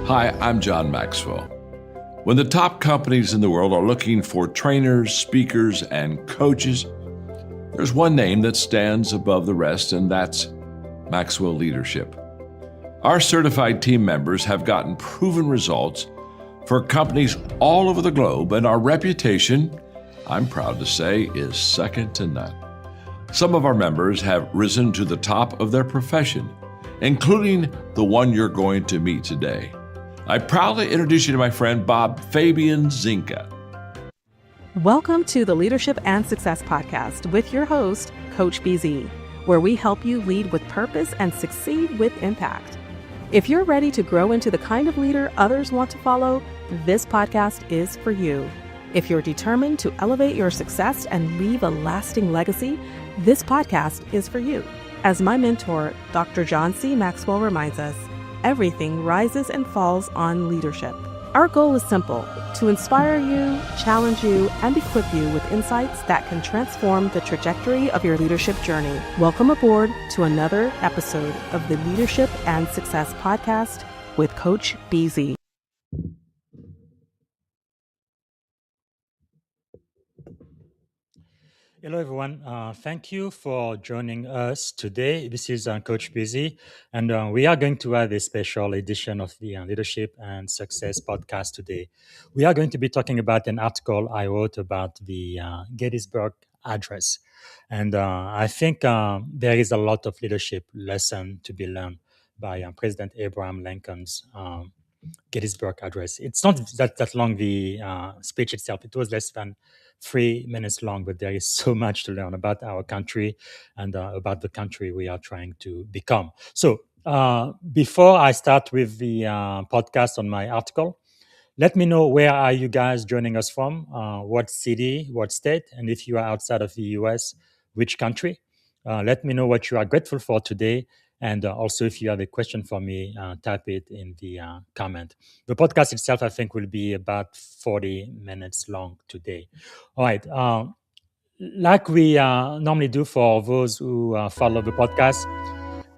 Hi, I'm John Maxwell. When the top companies in the world are looking for trainers, speakers, and coaches, there's one name that stands above the rest, and that's Maxwell Leadership. Our certified team members have gotten proven results for companies all over the globe, and our reputation, I'm proud to say, is second to none. Some of our members have risen to the top of their profession, including the one you're going to meet today. I proudly introduce you to my friend Bob Fabian Zinka. Welcome to the Leadership and Success Podcast with your host, Coach BZ, where we help you lead with purpose and succeed with impact. If you're ready to grow into the kind of leader others want to follow, this podcast is for you. If you're determined to elevate your success and leave a lasting legacy, this podcast is for you. As my mentor, Dr. John C. Maxwell reminds us, everything rises and falls on leadership. Our goal is simple: to inspire you, challenge you, and equip you with insights that can transform the trajectory of your leadership journey. Welcome aboard to another episode of the Leadership and Success Podcast with Coach BZ. Hello, everyone. Thank you for joining us today. This is Coach Busy, and we are going to have a special edition of the Leadership and Success podcast today. We are going to be talking about an article I wrote about the Gettysburg Address. And I think there is a lot of leadership lesson to be learned by President Abraham Lincoln's Gettysburg Address. It's not that long, the speech itself. It was less than 3 minutes long, but there is so much to learn about our country and about the country we are trying to become. So before I start with the podcast on my article, let me know, where are you guys joining us from? What city, what state? And if you are outside of the US, which country? Let me know what you are grateful for today. And also, if you have a question for me, type it in the comment. The podcast itself, I think, will be about 40 minutes long today. All right. Like we normally do for those who follow the podcast,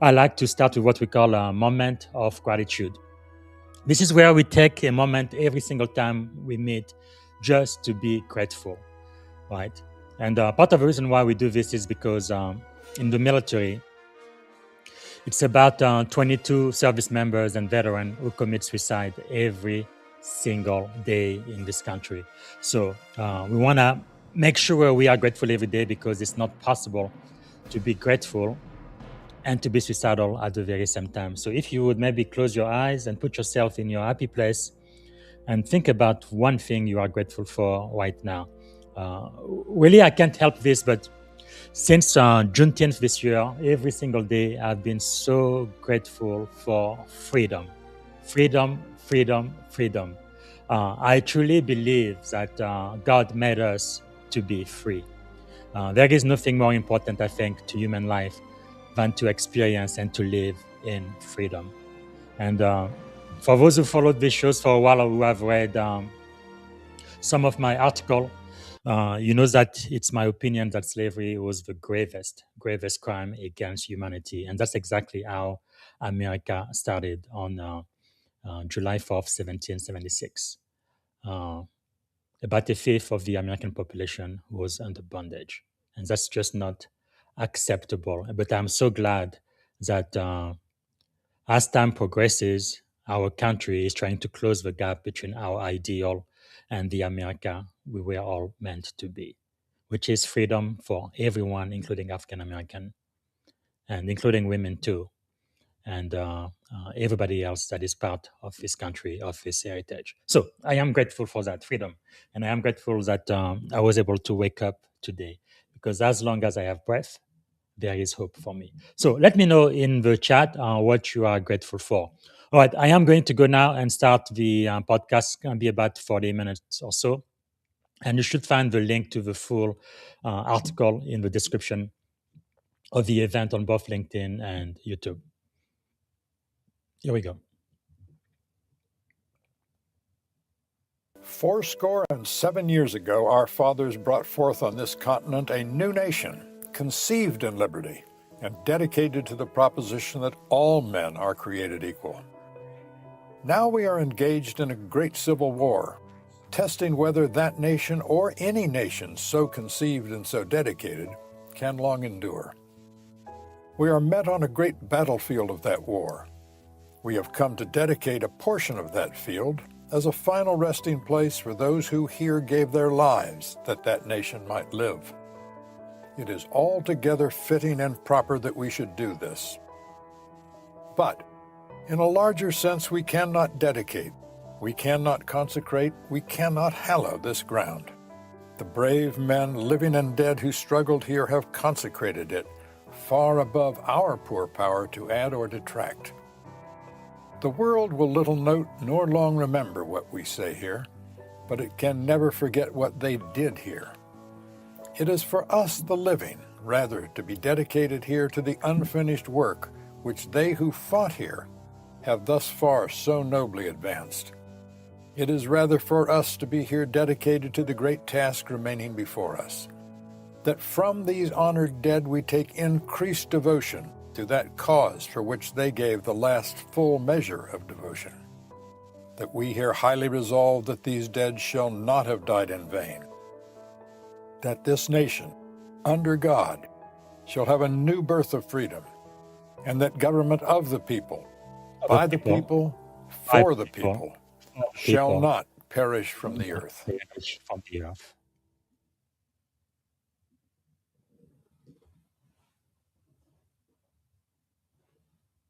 I like to start with what we call a moment of gratitude. This is where we take a moment every single time we meet just to be grateful, right? And part of the reason why we do this is because in the military, it's about 22 service members and veterans who commit suicide every single day in this country. So we want to make sure we are grateful every day, because it's not possible to be grateful and to be suicidal at the very same time. So if you would maybe close your eyes and put yourself in your happy place and think about one thing you are grateful for right now. Really, I can't help this, but since Juneteenth this year, every single day, I've been so grateful for freedom. Freedom, freedom, freedom. I truly believe that God made us to be free. There is nothing more important, I think, to human life than to experience and to live in freedom. And for those who followed these shows for a while, or who have read some of my article, you know that it's my opinion that slavery was the gravest crime against humanity. And that's exactly how America started on July 4th, 1776. About a fifth of the American population was under bondage. And that's just not acceptable. But I'm so glad that as time progresses, our country is trying to close the gap between our ideal and the America we were all meant to be, which is freedom for everyone, including African American, and including women too, and everybody else that is part of this country, of this heritage. So I am grateful for that freedom, and I am grateful that I was able to wake up today, because as long as I have breath, there is hope for me. So let me know in the chat what you are grateful for. All right, I am going to go now and start the podcast. It's going to be about 40 minutes or so. And you should find the link to the full article in the description of the event on both LinkedIn and YouTube. Here we go. 77 years ago, our fathers brought forth on this continent a new nation, conceived in liberty and dedicated to the proposition that all men are created equal. Now we are engaged in a great civil war, testing whether that nation or any nation so conceived and so dedicated can long endure. We are met on a great battlefield of that war. We have come to dedicate a portion of that field as a final resting place for those who here gave their lives that that nation might live. It is altogether fitting and proper that we should do this. But in a larger sense, we cannot dedicate, we cannot consecrate, we cannot hallow this ground. The brave men, living and dead, who struggled here have consecrated it, far above our poor power to add or detract. The world will little note nor long remember what we say here, but it can never forget what they did here. It is for us, the living, rather, to be dedicated here to the unfinished work which they who fought here have thus far so nobly advanced. It is rather for us to be here dedicated to the great task remaining before us, that from these honored dead we take increased devotion to that cause for which they gave the last full measure of devotion, that we here highly resolve that these dead shall not have died in vain, that this nation, under God, shall have a new birth of freedom, and that government of the people, by the people, for the people, shall not perish from the earth.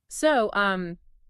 So,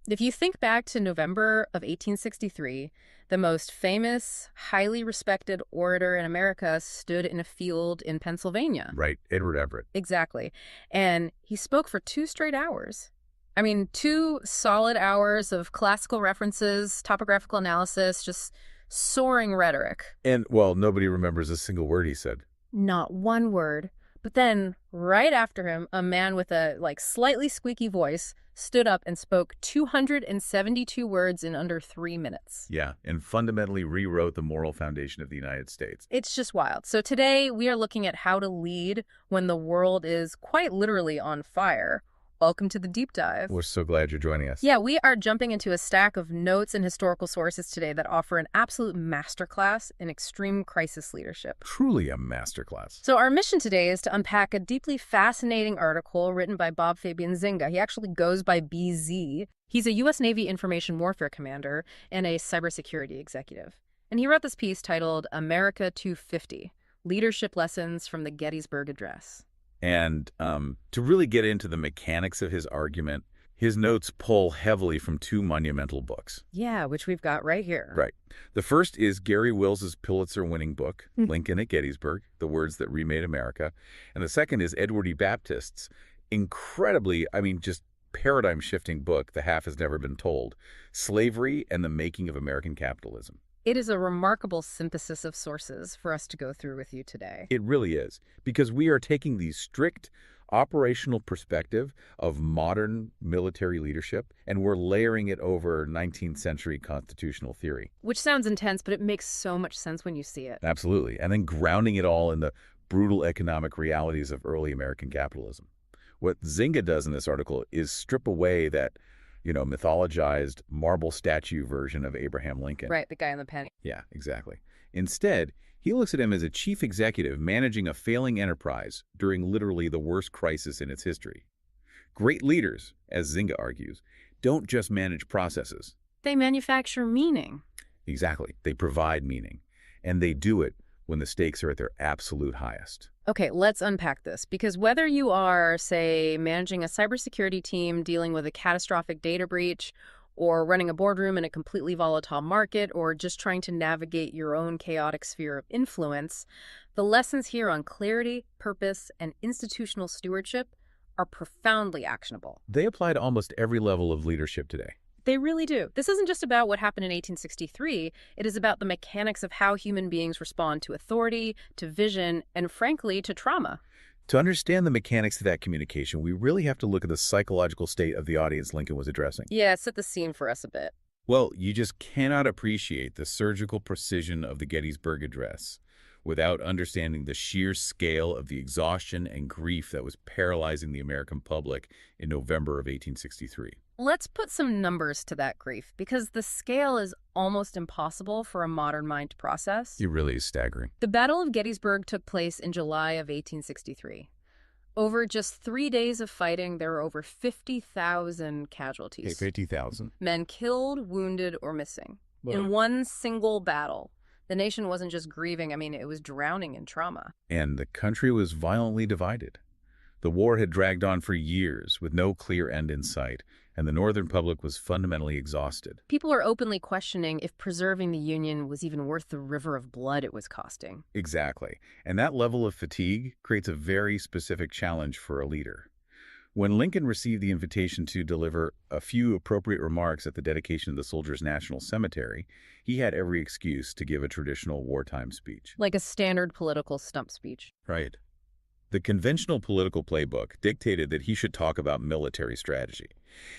if you think back to November of 1863, the most famous, highly respected orator in America stood in a field in Pennsylvania. Right, Edward Everett. Exactly. And he spoke for 2 straight hours. I mean, 2 solid hours of classical references, topographical analysis, just soaring rhetoric. And, well, nobody remembers a single word he said. Not one word. But then, right after him, a man with a, slightly squeaky voice stood up and spoke 272 words in under 3 minutes. Yeah, and fundamentally rewrote the moral foundation of the United States. It's just wild. So today, we are looking at how to lead when the world is quite literally on fire. Welcome to the deep dive. We're so glad you're joining us. Yeah, we are jumping into a stack of notes and historical sources today that offer an absolute masterclass in extreme crisis leadership. Truly a masterclass. So our mission today is to unpack a deeply fascinating article written by Bob Fabian Zinga. He actually goes by BZ. He's a U.S. Navy information warfare commander and a cybersecurity executive. And he wrote this piece titled America 250, Leadership Lessons from the Gettysburg Address. And to really get into the mechanics of his argument, his notes pull heavily from 2 monumental books. Yeah, which we've got right here. Right. The first is Gary Wills's Pulitzer-winning book, Lincoln at Gettysburg, The Words That Remade America. And the second is Edward E. Baptist's incredibly, just paradigm-shifting book, The Half Has Never Been Told, Slavery and the Making of American Capitalism. It is a remarkable synthesis of sources for us to go through with you today. It really is, because we are taking the strict operational perspective of modern military leadership, and we're layering it over 19th century constitutional theory. Which sounds intense, but it makes so much sense when you see it. Absolutely. And then grounding it all in the brutal economic realities of early American capitalism. What Zinga does in this article is strip away that mythologized marble statue version of Abraham Lincoln. Right, the guy in the pen. Yeah, exactly. Instead, he looks at him as a chief executive managing a failing enterprise during literally the worst crisis in its history. Great leaders, as Zinga argues, don't just manage processes. They manufacture meaning. Exactly. They provide meaning. And they do it when the stakes are at their absolute highest. Okay, let's unpack this, because whether you are, say, managing a cybersecurity team dealing with a catastrophic data breach, or running a boardroom in a completely volatile market, or just trying to navigate your own chaotic sphere of influence, the lessons here on clarity, purpose, and institutional stewardship are profoundly actionable. They apply to almost every level of leadership today. They really do. This isn't just about what happened in 1863. It is about the mechanics of how human beings respond to authority, to vision, and frankly, to trauma. To understand the mechanics of that communication, we really have to look at the psychological state of the audience Lincoln was addressing. Yeah, set the scene for us a bit. Well, you just cannot appreciate the surgical precision of the Gettysburg Address without understanding the sheer scale of the exhaustion and grief that was paralyzing the American public in November of 1863. Let's put some numbers to that grief, because the scale is almost impossible for a modern mind to process. It really is staggering. The Battle of Gettysburg took place in July of 1863. Over just 3 days of fighting, there were over 50,000 casualties. Okay, 50,000. Men killed, wounded, or missing. In one single battle. The nation wasn't just grieving, it was drowning in trauma. And the country was violently divided. The war had dragged on for years with no clear end in sight, and the Northern public was fundamentally exhausted. People are openly questioning if preserving the Union was even worth the river of blood it was costing. Exactly. And that level of fatigue creates a very specific challenge for a leader. When Lincoln received the invitation to deliver a few appropriate remarks at the dedication of the Soldiers' National Cemetery, he had every excuse to give a traditional wartime speech. Like a standard political stump speech. Right. The conventional political playbook dictated that he should talk about military strategy.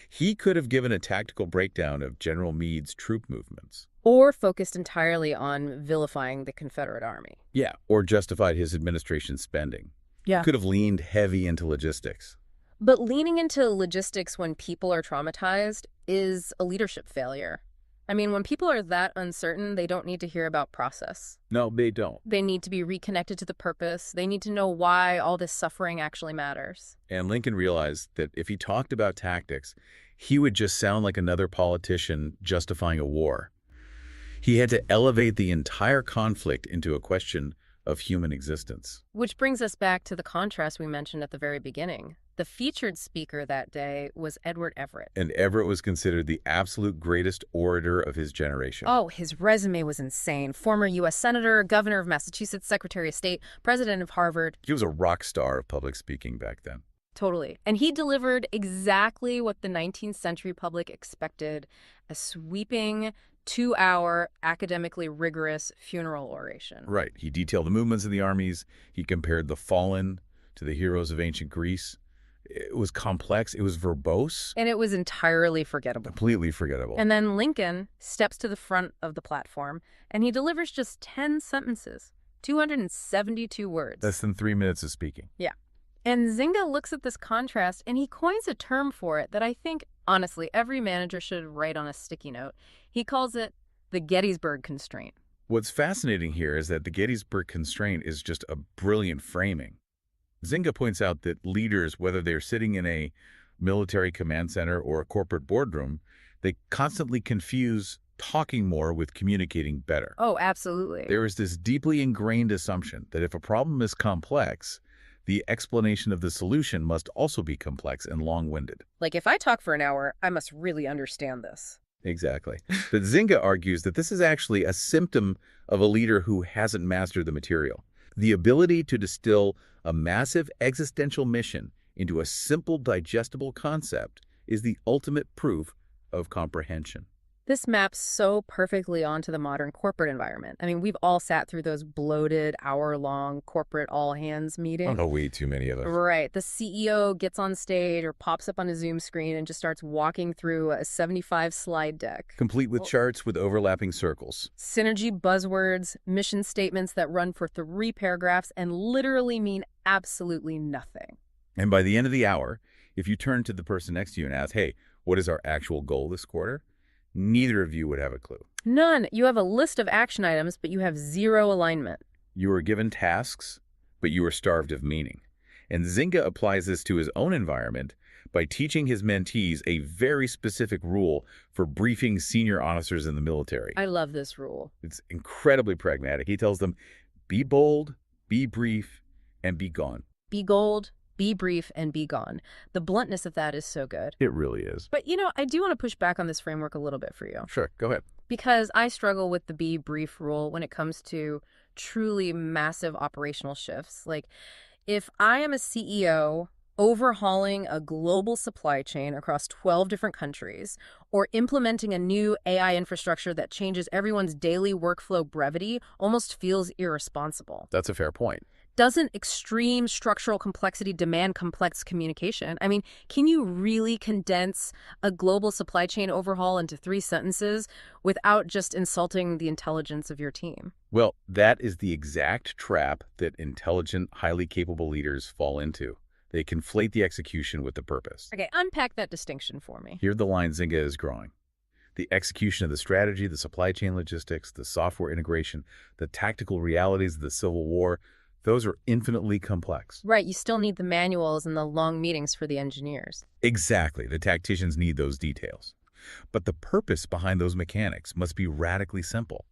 He could have given a tactical breakdown of General Meade's troop movements. Or focused entirely on vilifying the Confederate Army. Yeah, or justified his administration's spending. Yeah. Could have leaned heavy into logistics. But leaning into logistics when people are traumatized is a leadership failure. When people are that uncertain, they don't need to hear about process. No, they don't. They need to be reconnected to the purpose. They need to know why all this suffering actually matters. And Lincoln realized that if he talked about tactics, he would just sound like another politician justifying a war. He had to elevate the entire conflict into a question of human existence. Which brings us back to the contrast we mentioned at the very beginning. The featured speaker that day was Edward Everett. And Everett was considered the absolute greatest orator of his generation. Oh, his resume was insane. Former U.S. Senator, Governor of Massachusetts, Secretary of State, President of Harvard. He was a rock star of public speaking back then. Totally. And he delivered exactly what the 19th century public expected, a sweeping, 2-hour, academically rigorous funeral oration. Right. He detailed the movements of the armies. He compared the fallen to the heroes of ancient Greece. It was complex. It was verbose. And it was entirely forgettable. Completely forgettable. And then Lincoln steps to the front of the platform, and he delivers just 10 sentences, 272 words. Less than 3 minutes of speaking. Yeah. And Zinga looks at this contrast, and he coins a term for it that I think, honestly, every manager should write on a sticky note. He calls it the Gettysburg constraint. What's fascinating here is that the Gettysburg constraint is just a brilliant framing. Zinga points out that leaders, whether they're sitting in a military command center or a corporate boardroom, they constantly confuse talking more with communicating better. Oh, absolutely. There is this deeply ingrained assumption that if a problem is complex, the explanation of the solution must also be complex and long-winded. Like if I talk for an hour, I must really understand this. Exactly. But Zinga argues that this is actually a symptom of a leader who hasn't mastered the material. The ability to distill a massive existential mission into a simple, digestible concept is the ultimate proof of comprehension. This maps so perfectly onto the modern corporate environment. We've all sat through those bloated, hour-long corporate all-hands meetings. Oh, way too many of us. Right. The CEO gets on stage or pops up on a Zoom screen and just starts walking through a 75-slide deck. Complete with charts with overlapping circles. Synergy buzzwords, mission statements that run for 3 paragraphs and literally mean absolutely nothing. And by the end of the hour, if you turn to the person next to you and ask, hey, what is our actual goal this quarter? Neither of you would have a clue. None. You have a list of action items, but you have 0 alignment. You are given tasks, but you are starved of meaning. And Zinga applies this to his own environment by teaching his mentees a very specific rule for briefing senior officers in the military. I love this rule. It's incredibly pragmatic. He tells them, be bold, be brief, and be gone. Be gold, be brief, and be gone. The bluntness of that is so good. It really is. But, I do want to push back on this framework a little bit for you. Sure, go ahead. Because I struggle with the be brief rule when it comes to truly massive operational shifts. Like, if I am a CEO overhauling a global supply chain across 12 different countries, or implementing a new AI infrastructure that changes everyone's daily workflow brevity, almost feels irresponsible. That's a fair point. Doesn't extreme structural complexity demand complex communication? Can you really condense a global supply chain overhaul into 3 sentences without just insulting the intelligence of your team? Well, that is the exact trap that intelligent, highly capable leaders fall into. They conflate the execution with the purpose. Okay, unpack that distinction for me. Here the line Zynga is drawing. The execution of the strategy, the supply chain logistics, the software integration, the tactical realities of the Civil War, those are infinitely complex. Right, you still need the manuals and the long meetings for the engineers. Exactly. The tacticians need those details. But the purpose behind those mechanics must be radically simple.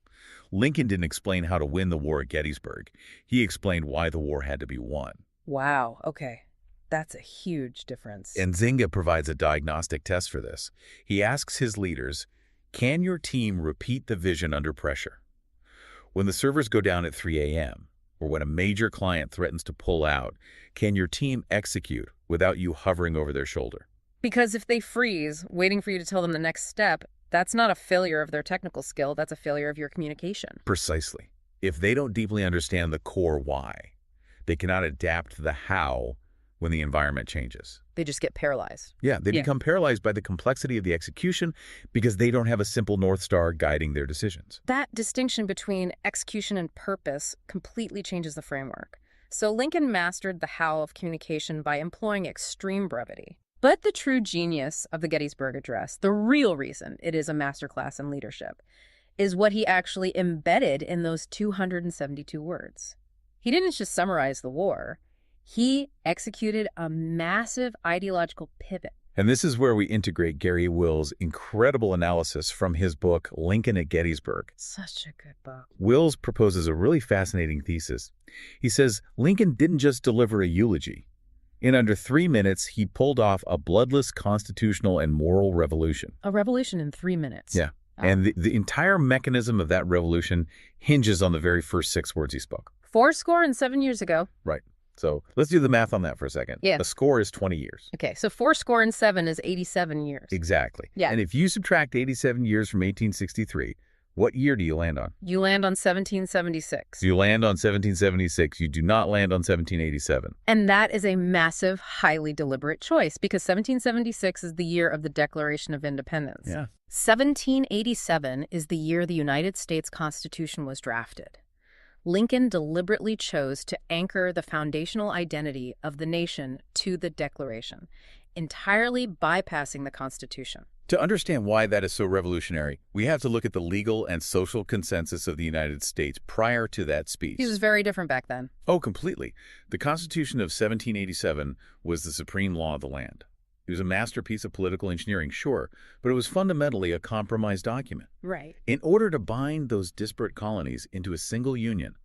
Lincoln didn't explain how to win the war at Gettysburg. He explained why the war had to be won. Wow, okay. That's a huge difference. And Zynga provides a diagnostic test for this. He asks his leaders, can your team repeat the vision under pressure? When the servers go down at 3 a.m., or when a major client threatens to pull out, can your team execute without you hovering over their shoulder? Because if they freeze, waiting for you to tell them the next step, that's not a failure of their technical skill, that's a failure of your communication. Precisely. If they don't deeply understand the core why, they cannot adapt to the how when the environment changes. They just get paralyzed. Yeah, they become paralyzed by the complexity of the execution because they don't have a simple North Star guiding their decisions. That distinction between execution and purpose completely changes the framework. So Lincoln mastered the how of communication by employing extreme brevity. But the true genius of the Gettysburg Address, the real reason it is a masterclass in leadership, is what he actually embedded in those 272 words. He didn't just summarize the war. He executed a massive ideological pivot. And this is where we integrate Gary Will's incredible analysis from his book, Lincoln at Gettysburg. Such a good book. Wills proposes a really fascinating thesis. He says Lincoln didn't just deliver a eulogy. In under 3 minutes, he pulled off a bloodless constitutional and moral revolution. A revolution in 3 minutes. Yeah. And the entire mechanism of that revolution hinges on the very first 6 words he spoke. 7 years ago. Right. So let's do the math on that for a second. Yeah. A score is 20 years. Okay, so 7 is 87 years. Exactly. Yeah. And if you subtract 87 years from 1863, what year do you land on? You land on 1776. You land on 1776. You do not land on 1787. And that is a massive, highly deliberate choice because 1776 is the year of the Declaration of Independence. Yeah. 1787 is the year the United States Constitution was drafted. Lincoln deliberately chose to anchor the foundational identity of the nation to the Declaration, entirely bypassing the Constitution. To understand why that is so revolutionary, we have to look at the legal and social consensus of the United States prior to that speech. He was very different back then. Oh, completely. The Constitution of 1787 was the supreme law of the land. It was a masterpiece of political engineering, sure, but it was fundamentally a compromise document. Right. In order to bind those disparate colonies into a single union,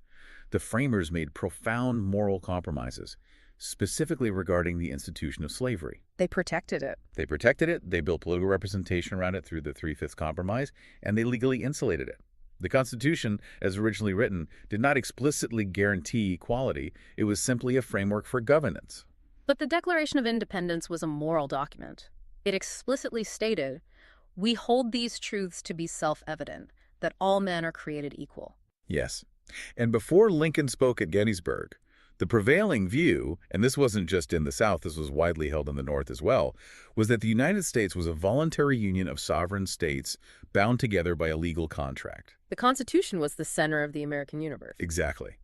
the framers made profound moral compromises, specifically regarding the institution of slavery. They protected it. They protected it, they built political representation around it through the Three-Fifths Compromise, and they legally insulated it. The Constitution, as originally written, did not explicitly guarantee equality. It was simply a framework for governance. But the Declaration of Independence was a moral document. It explicitly stated, "We hold these truths to be self-evident, that all men are created equal." Yes. And before Lincoln spoke at Gettysburg, the prevailing view, and this wasn't just in the South, this was widely held in the North as well, was that the United States was a voluntary union of sovereign states bound together by a legal contract. The Constitution was the center of the American universe. Exactly.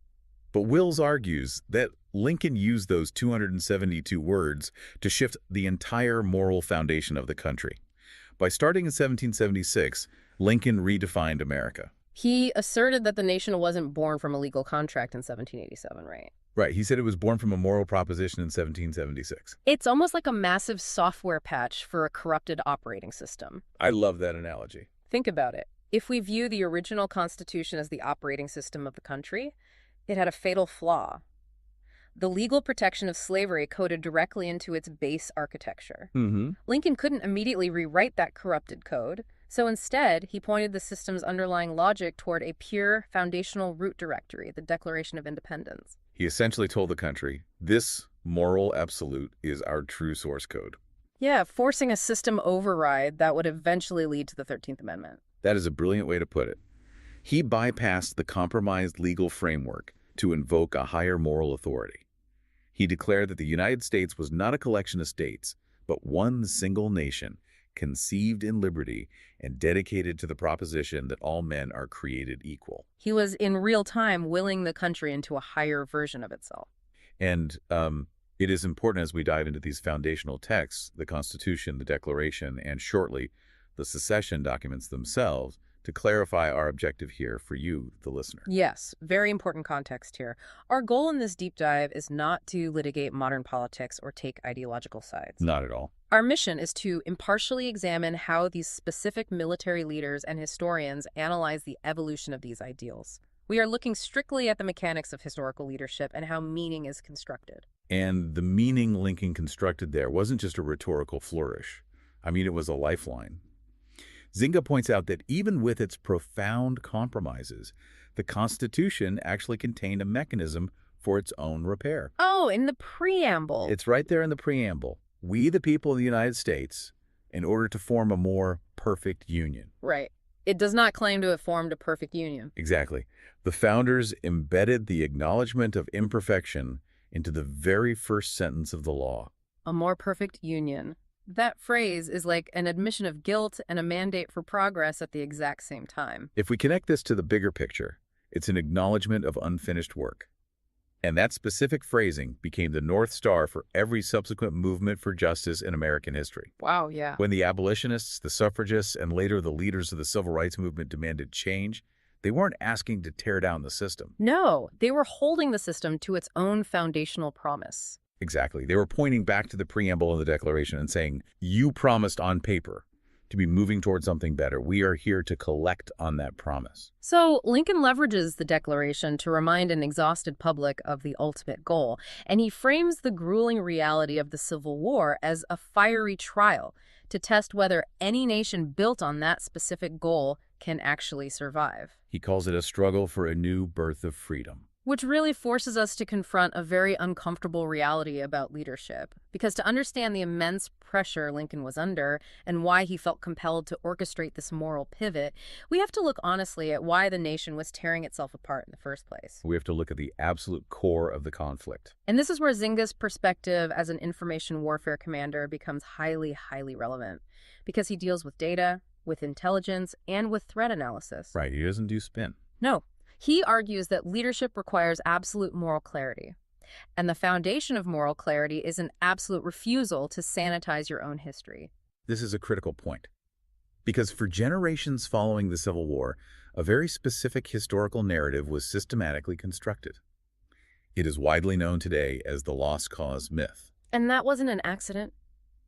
But Wills argues that Lincoln used those 272 words to shift the entire moral foundation of the country. By starting in 1776, Lincoln redefined America. He asserted that the nation wasn't born from a legal contract in 1787, right? Right. He said it was born from a moral proposition in 1776. It's almost like a massive software patch for a corrupted operating system. I love that analogy. Think about it. If we view the original Constitution as the operating system of the country, it had a fatal flaw. The legal protection of slavery coded directly into its base architecture. Lincoln couldn't immediately rewrite that corrupted code, so instead, he pointed the system's underlying logic toward a pure foundational root directory, the Declaration of Independence. He essentially told the country, this moral absolute is our true source code. Yeah, forcing a system override that would eventually lead to the 13th Amendment. That is a brilliant way to put it. He bypassed the compromised legal framework to invoke a higher moral authority. He declared that the United States was not a collection of states, but one single nation, conceived in liberty and dedicated to the proposition that all men are created equal. He was in real time willing the country into a higher version of itself. And It is important as we dive into these foundational texts, the Constitution, the Declaration, and shortly, the secession documents themselves, to clarify our objective here for you, the listener. Yes, very important context here. Our goal in this deep dive is not to litigate modern politics or take ideological sides. Not at all. Our mission is to impartially examine how these specific military leaders and historians analyze the evolution of these ideals. We are looking strictly at the mechanics of historical leadership and how meaning is constructed. And the meaning Lincoln constructed there wasn't just a rhetorical flourish. I mean, it was a lifeline. Zinga points out that even with its profound compromises, the Constitution actually contained a mechanism for its own repair. Oh, in the preamble. It's right there in the preamble. We, the people of the United States, in order to form a more perfect union. Right. It does not claim to have formed a perfect union. Exactly. The founders embedded the acknowledgement of imperfection into the very first sentence of the law. A more perfect union. That phrase is like an admission of guilt and a mandate for progress at the exact same time. If we connect this to the bigger picture, it's an acknowledgement of unfinished work. And that specific phrasing became the North Star for every subsequent movement for justice in American history. Wow, yeah. When the abolitionists, the suffragists, and later the leaders of the civil rights movement demanded change, they weren't asking to tear down the system. No, they were holding the system to its own foundational promise. Exactly. They were pointing back to the preamble of the Declaration and saying, you promised on paper to be moving towards something better. We are here to collect on that promise. So Lincoln leverages the Declaration to remind an exhausted public of the ultimate goal, and he frames the grueling reality of the Civil War as a fiery trial to test whether any nation built on that specific goal can actually survive. He calls it a struggle for a new birth of freedom. Which really forces us to confront a very uncomfortable reality about leadership. Because to understand the immense pressure Lincoln was under and why he felt compelled to orchestrate this moral pivot, we have to look honestly at why the nation was tearing itself apart in the first place. We have to look at the absolute core of the conflict. And this is where Zinga's perspective as an information warfare commander becomes highly, highly relevant. Because he deals with data, with intelligence, and with threat analysis. Right, he doesn't do spin. No. He argues that leadership requires absolute moral clarity. And the foundation of moral clarity is an absolute refusal to sanitize your own history. This is a critical point. Because for generations following the Civil War, a very specific historical narrative was systematically constructed. It is widely known today as the lost cause myth. And that wasn't an accident?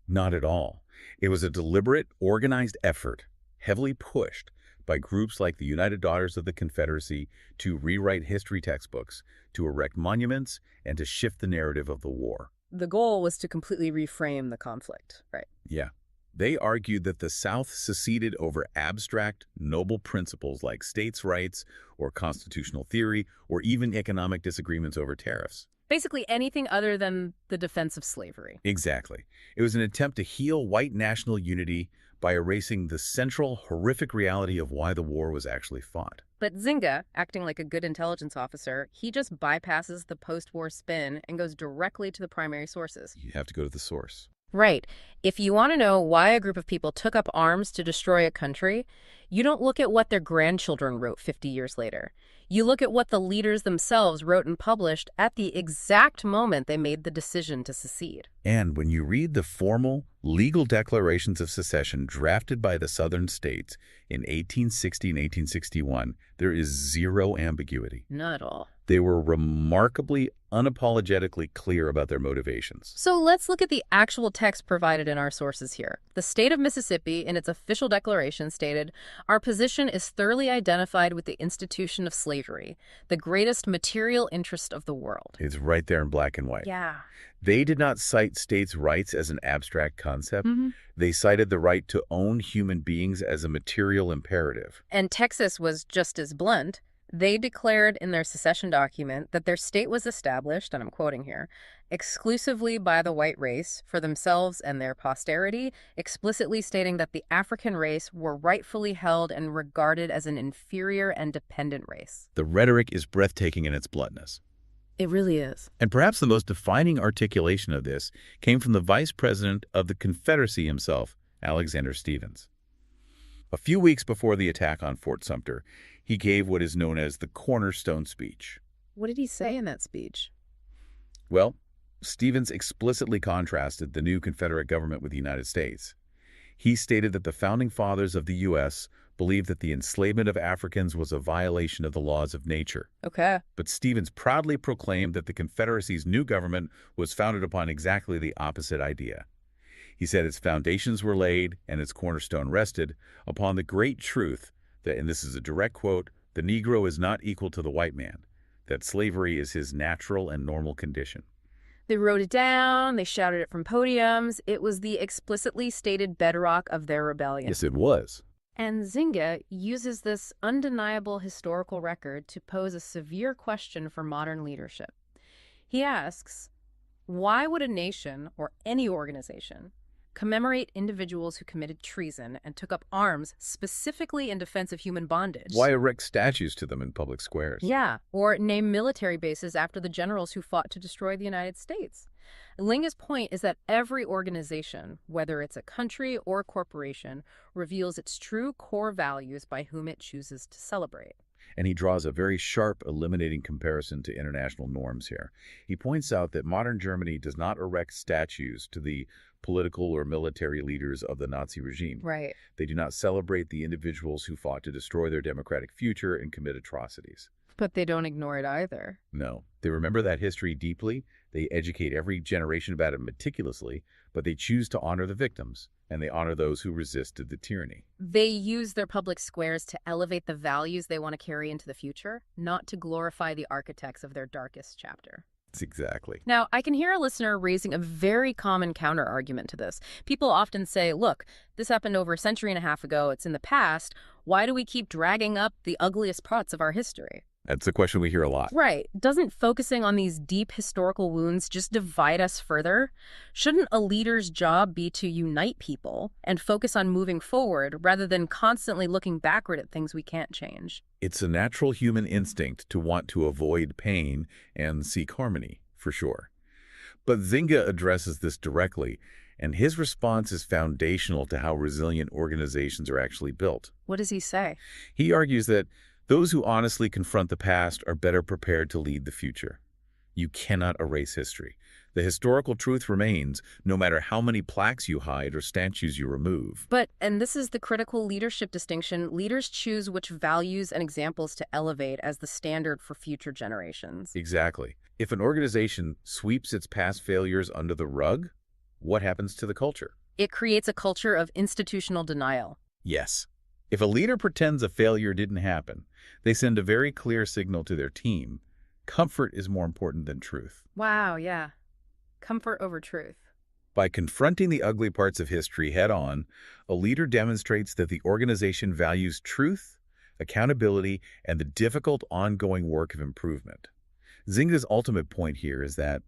Not at all. It was a deliberate, organized effort, heavily pushed by groups like the United Daughters of the Confederacy to rewrite history textbooks, to erect monuments, and to shift the narrative of the war. The goal was to completely reframe the conflict, right? Yeah. They argued that the South seceded over abstract, noble principles like states' rights or constitutional theory or even economic disagreements over tariffs. Basically anything other than the defense of slavery. Exactly. It was an attempt to heal white national unity by erasing the central, horrific reality of why the war was actually fought. But Zinga, acting like a good intelligence officer, he just bypasses the post-war spin and goes directly to the primary sources. You have to go to the source. Right. If you want to know why a group of people took up arms to destroy a country, you don't look at what their grandchildren wrote 50 years later. You look at what the leaders themselves wrote and published at the exact moment they made the decision to secede. And when you read the formal, legal declarations of secession drafted by the Southern states in 1860 and 1861, there is zero ambiguity. Not at all. They were remarkably, unapologetically clear about their motivations. So let's look at the actual text provided in our sources here. The state of Mississippi, in its official declaration, stated, "Our position is thoroughly identified with the institution of slavery, the greatest material interest of the world." It's right there in black and white. Yeah. They did not cite states' rights as an abstract concept. They cited the right to own human beings as a material imperative. And Texas was just as blunt. They declared in their secession document that their state was established, and I'm quoting here, exclusively by the white race for themselves and their posterity, explicitly stating that the African race were rightfully held and regarded as an inferior and dependent race. The rhetoric is breathtaking in its bluntness. It really is. And perhaps the most defining articulation of this came from the Vice President of the Confederacy himself, Alexander Stephens. A few weeks before the attack on Fort Sumter, he gave what is known as the cornerstone speech. What did he say in that speech? Well, Stevens explicitly contrasted the new Confederate government with the United States. He stated that the founding fathers of the U.S. believed that the enslavement of Africans was a violation of the laws of nature. Okay. But Stevens proudly proclaimed that the Confederacy's new government was founded upon exactly the opposite idea. He said its foundations were laid and its cornerstone rested upon the great truth that, and this is a direct quote, the Negro is not equal to the white man, that slavery is his natural and normal condition. They wrote it down, they shouted it from podiums. It was the explicitly stated bedrock of their rebellion. Yes, it was. And Zinga uses this undeniable historical record to pose a severe question for modern leadership. He asks, why would a nation or any organization commemorate individuals who committed treason and took up arms specifically in defense of human bondage? Why erect statues to them in public squares? Yeah, or name military bases after the generals who fought to destroy the United States. Linga's point is that every organization, whether it's a country or a corporation, reveals its true core values by whom it chooses to celebrate. And he draws a very sharp, eliminating comparison to international norms here. He points out that modern Germany does not erect statues to the political or military leaders of the Nazi regime. Right. They do not celebrate the individuals who fought to destroy their democratic future and commit atrocities. But they don't ignore it either. No. They remember that history deeply, they educate every generation about it meticulously, but they choose to honor the victims, and they honor those who resisted the tyranny. They use their public squares to elevate the values they want to carry into the future, not to glorify the architects of their darkest chapter. Exactly. Now, I can hear a listener raising a very common counter-argument to this. People often say, look, this happened over a century and a half ago, it's in the past, why do we keep dragging up the ugliest parts of our history? That's a question we hear a lot. Right. Doesn't focusing on these deep historical wounds just divide us further? Shouldn't a leader's job be to unite people and focus on moving forward rather than constantly looking backward at things we can't change? It's a natural human instinct to want to avoid pain and seek harmony, for sure. But Zinga addresses this directly, and his response is foundational to how resilient organizations are actually built. What does he say? He argues that those who honestly confront the past are better prepared to lead the future. You cannot erase history. The historical truth remains, no matter how many plaques you hide or statues you remove. But, and this is the critical leadership distinction, leaders choose which values and examples to elevate as the standard for future generations. Exactly. If an organization sweeps its past failures under the rug, what happens to the culture? It creates a culture of institutional denial. Yes. If a leader pretends a failure didn't happen, they send a very clear signal to their team. Comfort is more important than truth. Wow, yeah. Comfort over truth. By confronting the ugly parts of history head-on, a leader demonstrates that the organization values truth, accountability, and the difficult ongoing work of improvement. Zinga's ultimate point here is that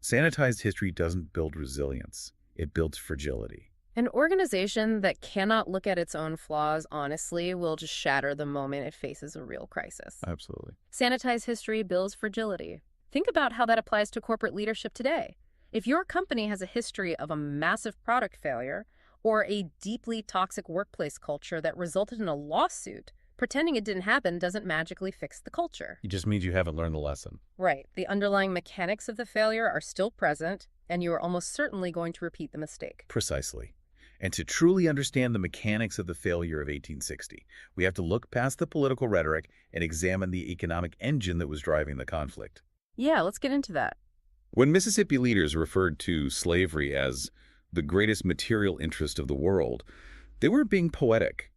sanitized history doesn't build resilience, it builds fragility. An organization that cannot look at its own flaws honestly will just shatter the moment it faces a real crisis. Absolutely. Sanitized history builds fragility. Think about how that applies to corporate leadership today. If your company has a history of a massive product failure or a deeply toxic workplace culture that resulted in a lawsuit, pretending it didn't happen doesn't magically fix the culture. It just means you haven't learned the lesson. Right. The underlying mechanics of the failure are still present, and you are almost certainly going to repeat the mistake. Precisely. And to truly understand the mechanics of the failure of 1860, we have to look past the political rhetoric and examine the economic engine that was driving the conflict. Yeah, let's get into that. When Mississippi leaders referred to slavery as the greatest material interest of the world, they weren't being poetic.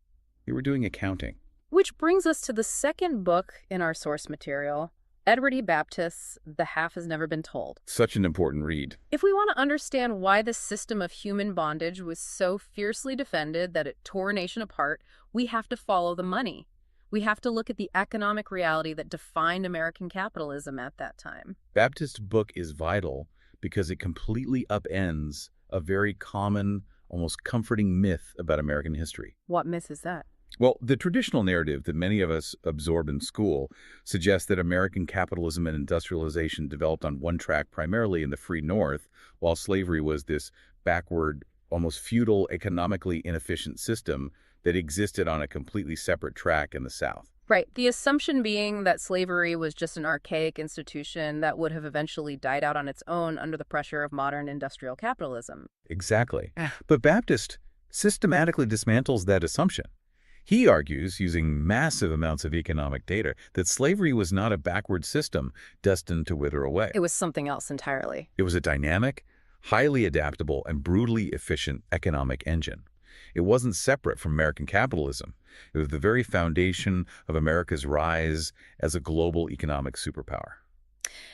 They were doing accounting. Which brings us to the second book in our source material, Edward E. Baptist's The Half Has Never Been Told. Such an important read. If we want to understand why this system of human bondage was so fiercely defended that it tore a nation apart, we have to follow the money. We have to look at the economic reality that defined American capitalism at that time. Baptist's book is vital because it completely upends a very common, almost comforting myth about American history. What myth is that? Well, the traditional narrative that many of us absorb in school suggests that American capitalism and industrialization developed on one track primarily in the free North, while slavery was this backward, almost feudal, economically inefficient system that existed on a completely separate track in the South. Right. The assumption being that slavery was just an archaic institution that would have eventually died out on its own under the pressure of modern industrial capitalism. Exactly. But Baptist systematically dismantles that assumption. He argues, using massive amounts of economic data, that slavery was not a backward system destined to wither away. It was something else entirely. It was a dynamic, highly adaptable, and brutally efficient economic engine. It wasn't separate from American capitalism. It was the very foundation of America's rise as a global economic superpower.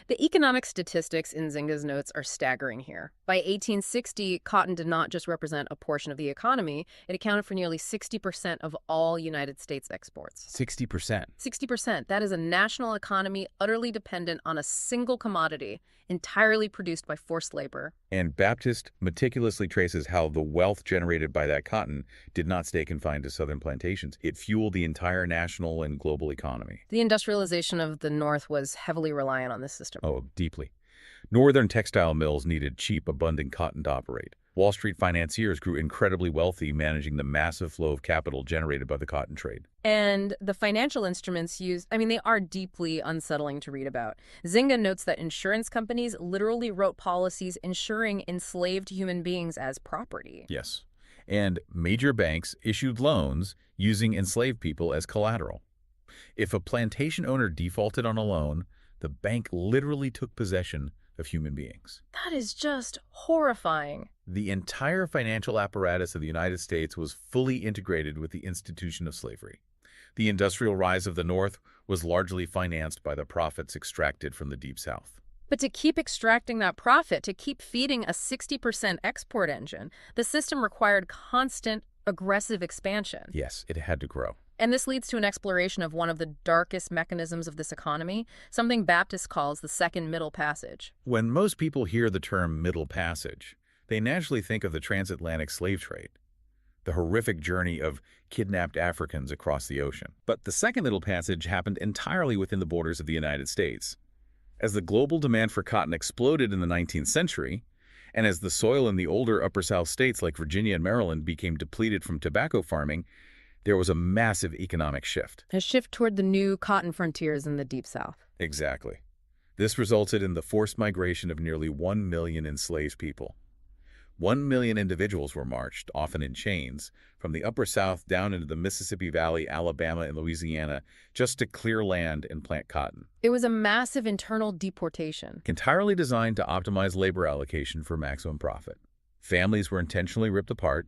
The economic statistics in Zinga's notes are staggering here. By 1860, cotton did not just represent a portion of the economy, it accounted for nearly 60% of all United States exports. 60%. 60%. That is a national economy utterly dependent on a single commodity, entirely produced by forced labor. And Baptist meticulously traces how the wealth generated by that cotton did not stay confined to southern plantations. It fueled the entire national and global economy. The industrialization of the North was heavily reliant on this system. Oh, deeply. Northern textile mills needed cheap, abundant cotton to operate. Wall Street financiers grew incredibly wealthy, managing the massive flow of capital generated by the cotton trade. And the financial instruments used, they are deeply unsettling to read about. Zinga notes that insurance companies literally wrote policies insuring enslaved human beings as property. Yes. And major banks issued loans using enslaved people as collateral. If a plantation owner defaulted on a loan, the bank literally took possession of human beings. That is just horrifying. The entire financial apparatus of the United States was fully integrated with the institution of slavery. The industrial rise of the North was largely financed by the profits extracted from the Deep South. But to keep extracting that profit, to keep feeding a 60% export engine, the system required constant, aggressive expansion. Yes, it had to grow. And this leads to an exploration of one of the darkest mechanisms of this economy, something Baptist calls the second Middle Passage. When most people hear the term Middle Passage, they naturally think of the transatlantic slave trade, the horrific journey of kidnapped Africans across the ocean. But the second Middle Passage happened entirely within the borders of the United States. As the global demand for cotton exploded in the 19th century, and as the soil in the older Upper South states like Virginia and Maryland became depleted from tobacco farming, there was a massive economic shift. A shift toward the new cotton frontiers in the Deep South. Exactly. This resulted in the forced migration of nearly 1 million enslaved people. 1 million individuals were marched, often in chains, from the Upper South down into the Mississippi Valley, Alabama, and Louisiana, just to clear land and plant cotton. It was a massive internal deportation. Entirely designed to optimize labor allocation for maximum profit. Families were intentionally ripped apart,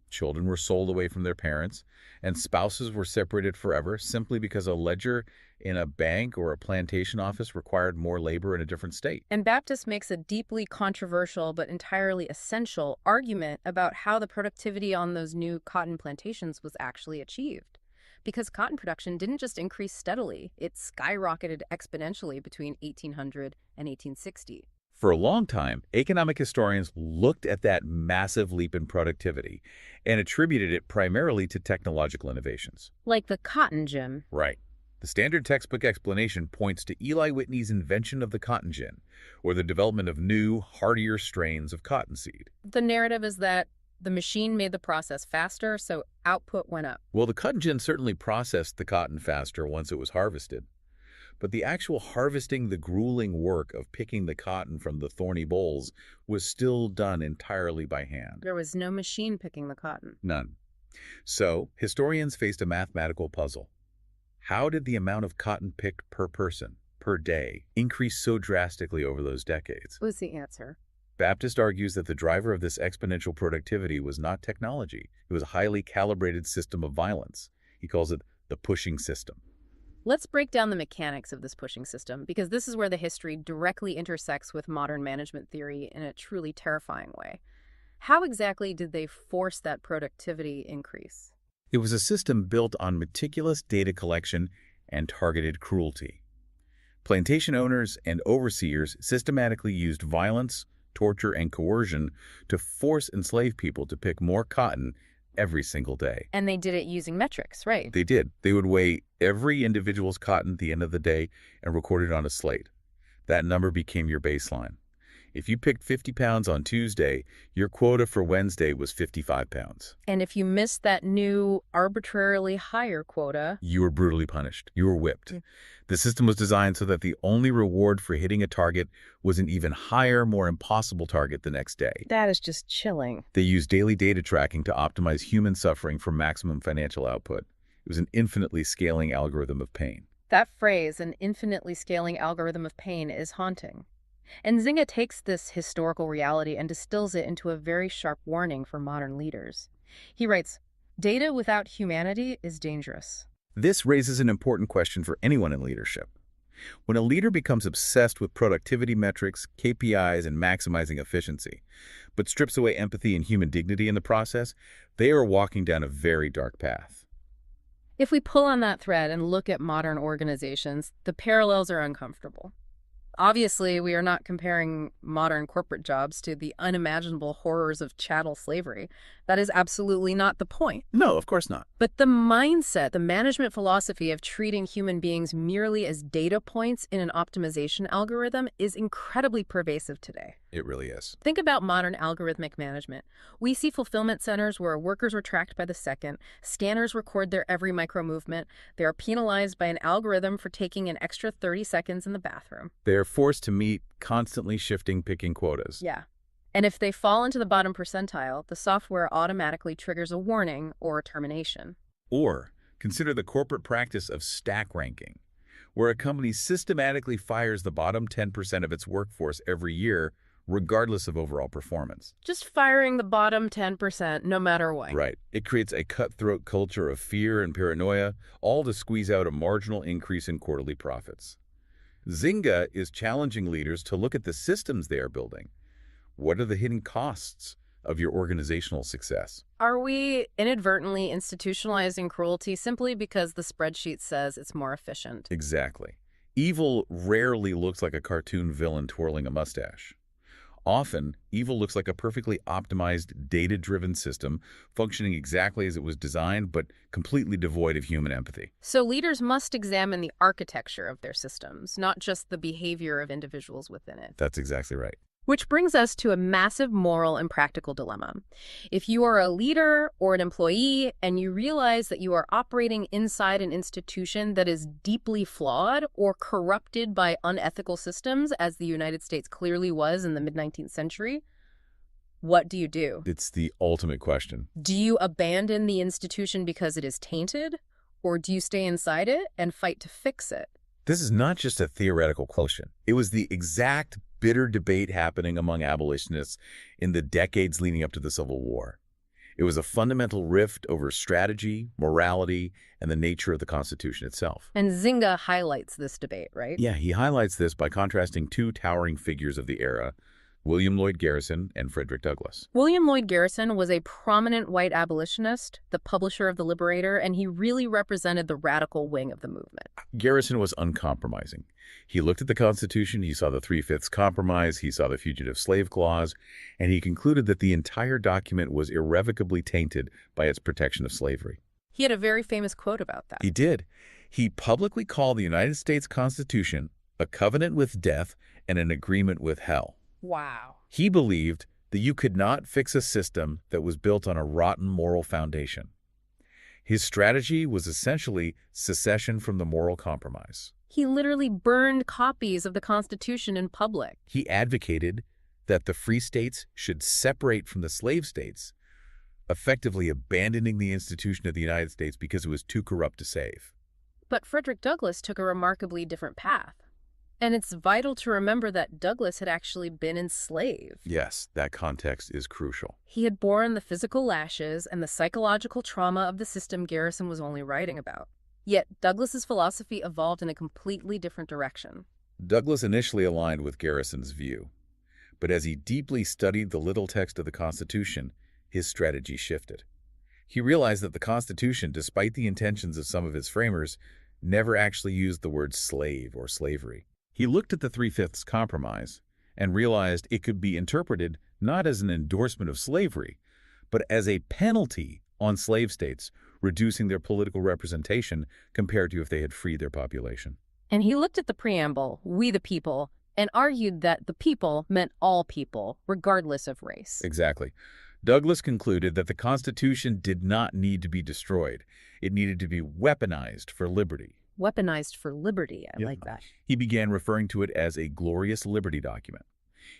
children were sold away from their parents, and spouses were separated forever simply because a ledger in a bank or a plantation office required more labor in a different state. And Baptist makes a deeply controversial but entirely essential argument about how the productivity on those new cotton plantations was actually achieved. Because cotton production didn't just increase steadily, it skyrocketed exponentially between 1800 and 1860. For a long time, economic historians looked at that massive leap in productivity and attributed it primarily to technological innovations. Like the cotton gin. Right. The standard textbook explanation points to Eli Whitney's invention of the cotton gin, or the development of new, hardier strains of cottonseed. The narrative is that the machine made the process faster, so output went up. Well, the cotton gin certainly processed the cotton faster once it was harvested. But the actual harvesting, the grueling work of picking the cotton from the thorny bolls, was still done entirely by hand. There was no machine picking the cotton. None. So, historians faced a mathematical puzzle. How did the amount of cotton picked per person, per day, increase so drastically over those decades? What was the answer? Baptist argues that the driver of this exponential productivity was not technology. It was a highly calibrated system of violence. He calls it the pushing system. Let's break down the mechanics of this pushing system, because this is where the history directly intersects with modern management theory in a truly terrifying way. How exactly did they force that productivity increase? It was a system built on meticulous data collection and targeted cruelty. Plantation owners and overseers systematically used violence, torture, and coercion to force enslaved people to pick more cotton every single day. And they did it using metrics, right? They did. They would weigh every individual's cotton at the end of the day and record it on a slate. That number became your baseline. If you picked 50 pounds on Tuesday, your quota for Wednesday was 55 pounds. And if you missed that new arbitrarily higher quota, You were brutally punished. You were whipped. The system was designed so that the only reward for hitting a target was an even higher, more impossible target the next day. that is just chilling. They used daily data tracking to optimize human suffering for maximum financial output. It was an infinitely scaling algorithm of pain. That phrase, an infinitely scaling algorithm of pain, is haunting. And Zynga takes this historical reality and distills it into a very sharp warning for modern leaders. He writes, "Data without humanity is dangerous." This raises an important question for anyone in leadership. When a leader becomes obsessed with productivity metrics, KPIs, and maximizing efficiency, but strips away empathy and human dignity in the process, they are walking down a very dark path. If we pull on that thread and look at modern organizations, the parallels are uncomfortable. Obviously, we are not comparing modern corporate jobs to the unimaginable horrors of chattel slavery. That is absolutely not the point. No, of course not. But the mindset, the management philosophy of treating human beings merely as data points in an optimization algorithm is incredibly pervasive today. It really is. Think about modern algorithmic management. We see fulfillment centers where workers are tracked by the second, scanners record their every micro movement, they are penalized by an algorithm for taking an extra 30 seconds in the bathroom. They are forced to meet constantly shifting picking quotas. Yeah. And if they fall into the bottom percentile, the software automatically triggers a warning or a termination. Or consider the corporate practice of stack ranking, where a company systematically fires the bottom 10% of its workforce every year, regardless of overall performance. Just firing the bottom 10% no matter what. Right. It creates a cutthroat culture of fear and paranoia, all to squeeze out a marginal increase in quarterly profits. Zynga is challenging leaders to look at the systems they are building. What are the hidden costs of your organizational success? Are we inadvertently institutionalizing cruelty simply because the spreadsheet says it's more efficient? Exactly. Evil rarely looks like a cartoon villain twirling a mustache. Often, evil looks like a perfectly optimized, data-driven system functioning exactly as it was designed, but completely devoid of human empathy. So leaders must examine the architecture of their systems, not just the behavior of individuals within it. That's exactly right. Which brings us to a massive moral and practical dilemma. If you are a leader or an employee and you realize that you are operating inside an institution that is deeply flawed or corrupted by unethical systems, as the United States clearly was in the mid-19th century, what do you do? It's the ultimate question. Do you abandon the institution because it is tainted, or do you stay inside it and fight to fix it? This is not just a theoretical question. It was the exact bitter debate happening among abolitionists in the decades leading up to the Civil War. It was a fundamental rift over strategy, morality, and the nature of the Constitution itself. And Zynga highlights this debate, right? Yeah, he highlights this by contrasting two towering figures of the era, William Lloyd Garrison and Frederick Douglass. William Lloyd Garrison was a prominent white abolitionist, the publisher of The Liberator, and he really represented the radical wing of the movement. Garrison was uncompromising. He looked at the Constitution, he saw the Three-Fifths Compromise, he saw the Fugitive Slave Clause, and he concluded that the entire document was irrevocably tainted by its protection of slavery. He had a very famous quote about that. He did. He publicly called the United States Constitution a covenant with death and an agreement with hell. Wow. He believed that you could not fix a system that was built on a rotten moral foundation. His strategy was essentially secession from the moral compromise. He literally burned copies of the Constitution in public. He advocated that the free states should separate from the slave states, effectively abandoning the institution of the United States because it was too corrupt to save. But Frederick Douglass took a remarkably different path. And it's vital to remember that Douglass had actually been enslaved. Yes, that context is crucial. He had borne the physical lashes and the psychological trauma of the system Garrison was only writing about. Yet Douglass's philosophy evolved in a completely different direction. Douglass initially aligned with Garrison's view, but as he deeply studied the little text of the Constitution, his strategy shifted. He realized that the Constitution, despite the intentions of some of its framers, never actually used the word slave or slavery. He looked at the Three-Fifths Compromise and realized it could be interpreted not as an endorsement of slavery, but as a penalty on slave states, reducing their political representation compared to if they had freed their population. And he looked at the preamble, "We the people," and argued that the people meant all people, regardless of race. Exactly. Douglas concluded that the Constitution did not need to be destroyed. It needed to be weaponized for liberty. Weaponized for liberty. I Yep. like that. He began referring to it as a glorious liberty document.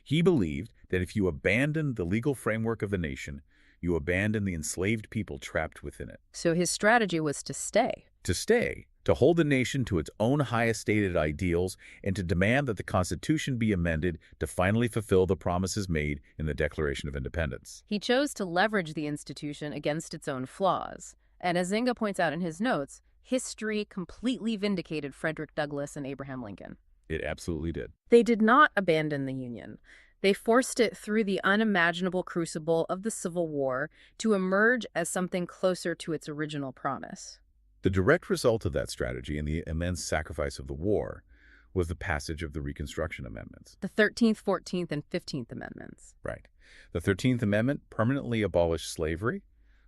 He believed that if you abandoned the legal framework of the nation, you abandoned the enslaved people trapped within it. So his strategy was to stay. To stay, to hold the nation to its own highest stated ideals, and to demand that the Constitution be amended to finally fulfill the promises made in the Declaration of Independence. He chose to leverage the institution against its own flaws. And as Zinga points out in his notes, history completely vindicated Frederick Douglass and Abraham Lincoln. It absolutely did. They did not abandon the Union. They forced it through the unimaginable crucible of the Civil War to emerge as something closer to its original promise. The direct result of that strategy and the immense sacrifice of the war was the passage of the Reconstruction Amendments. The 13th, 14th, and 15th Amendments. Right. The 13th Amendment permanently abolished slavery.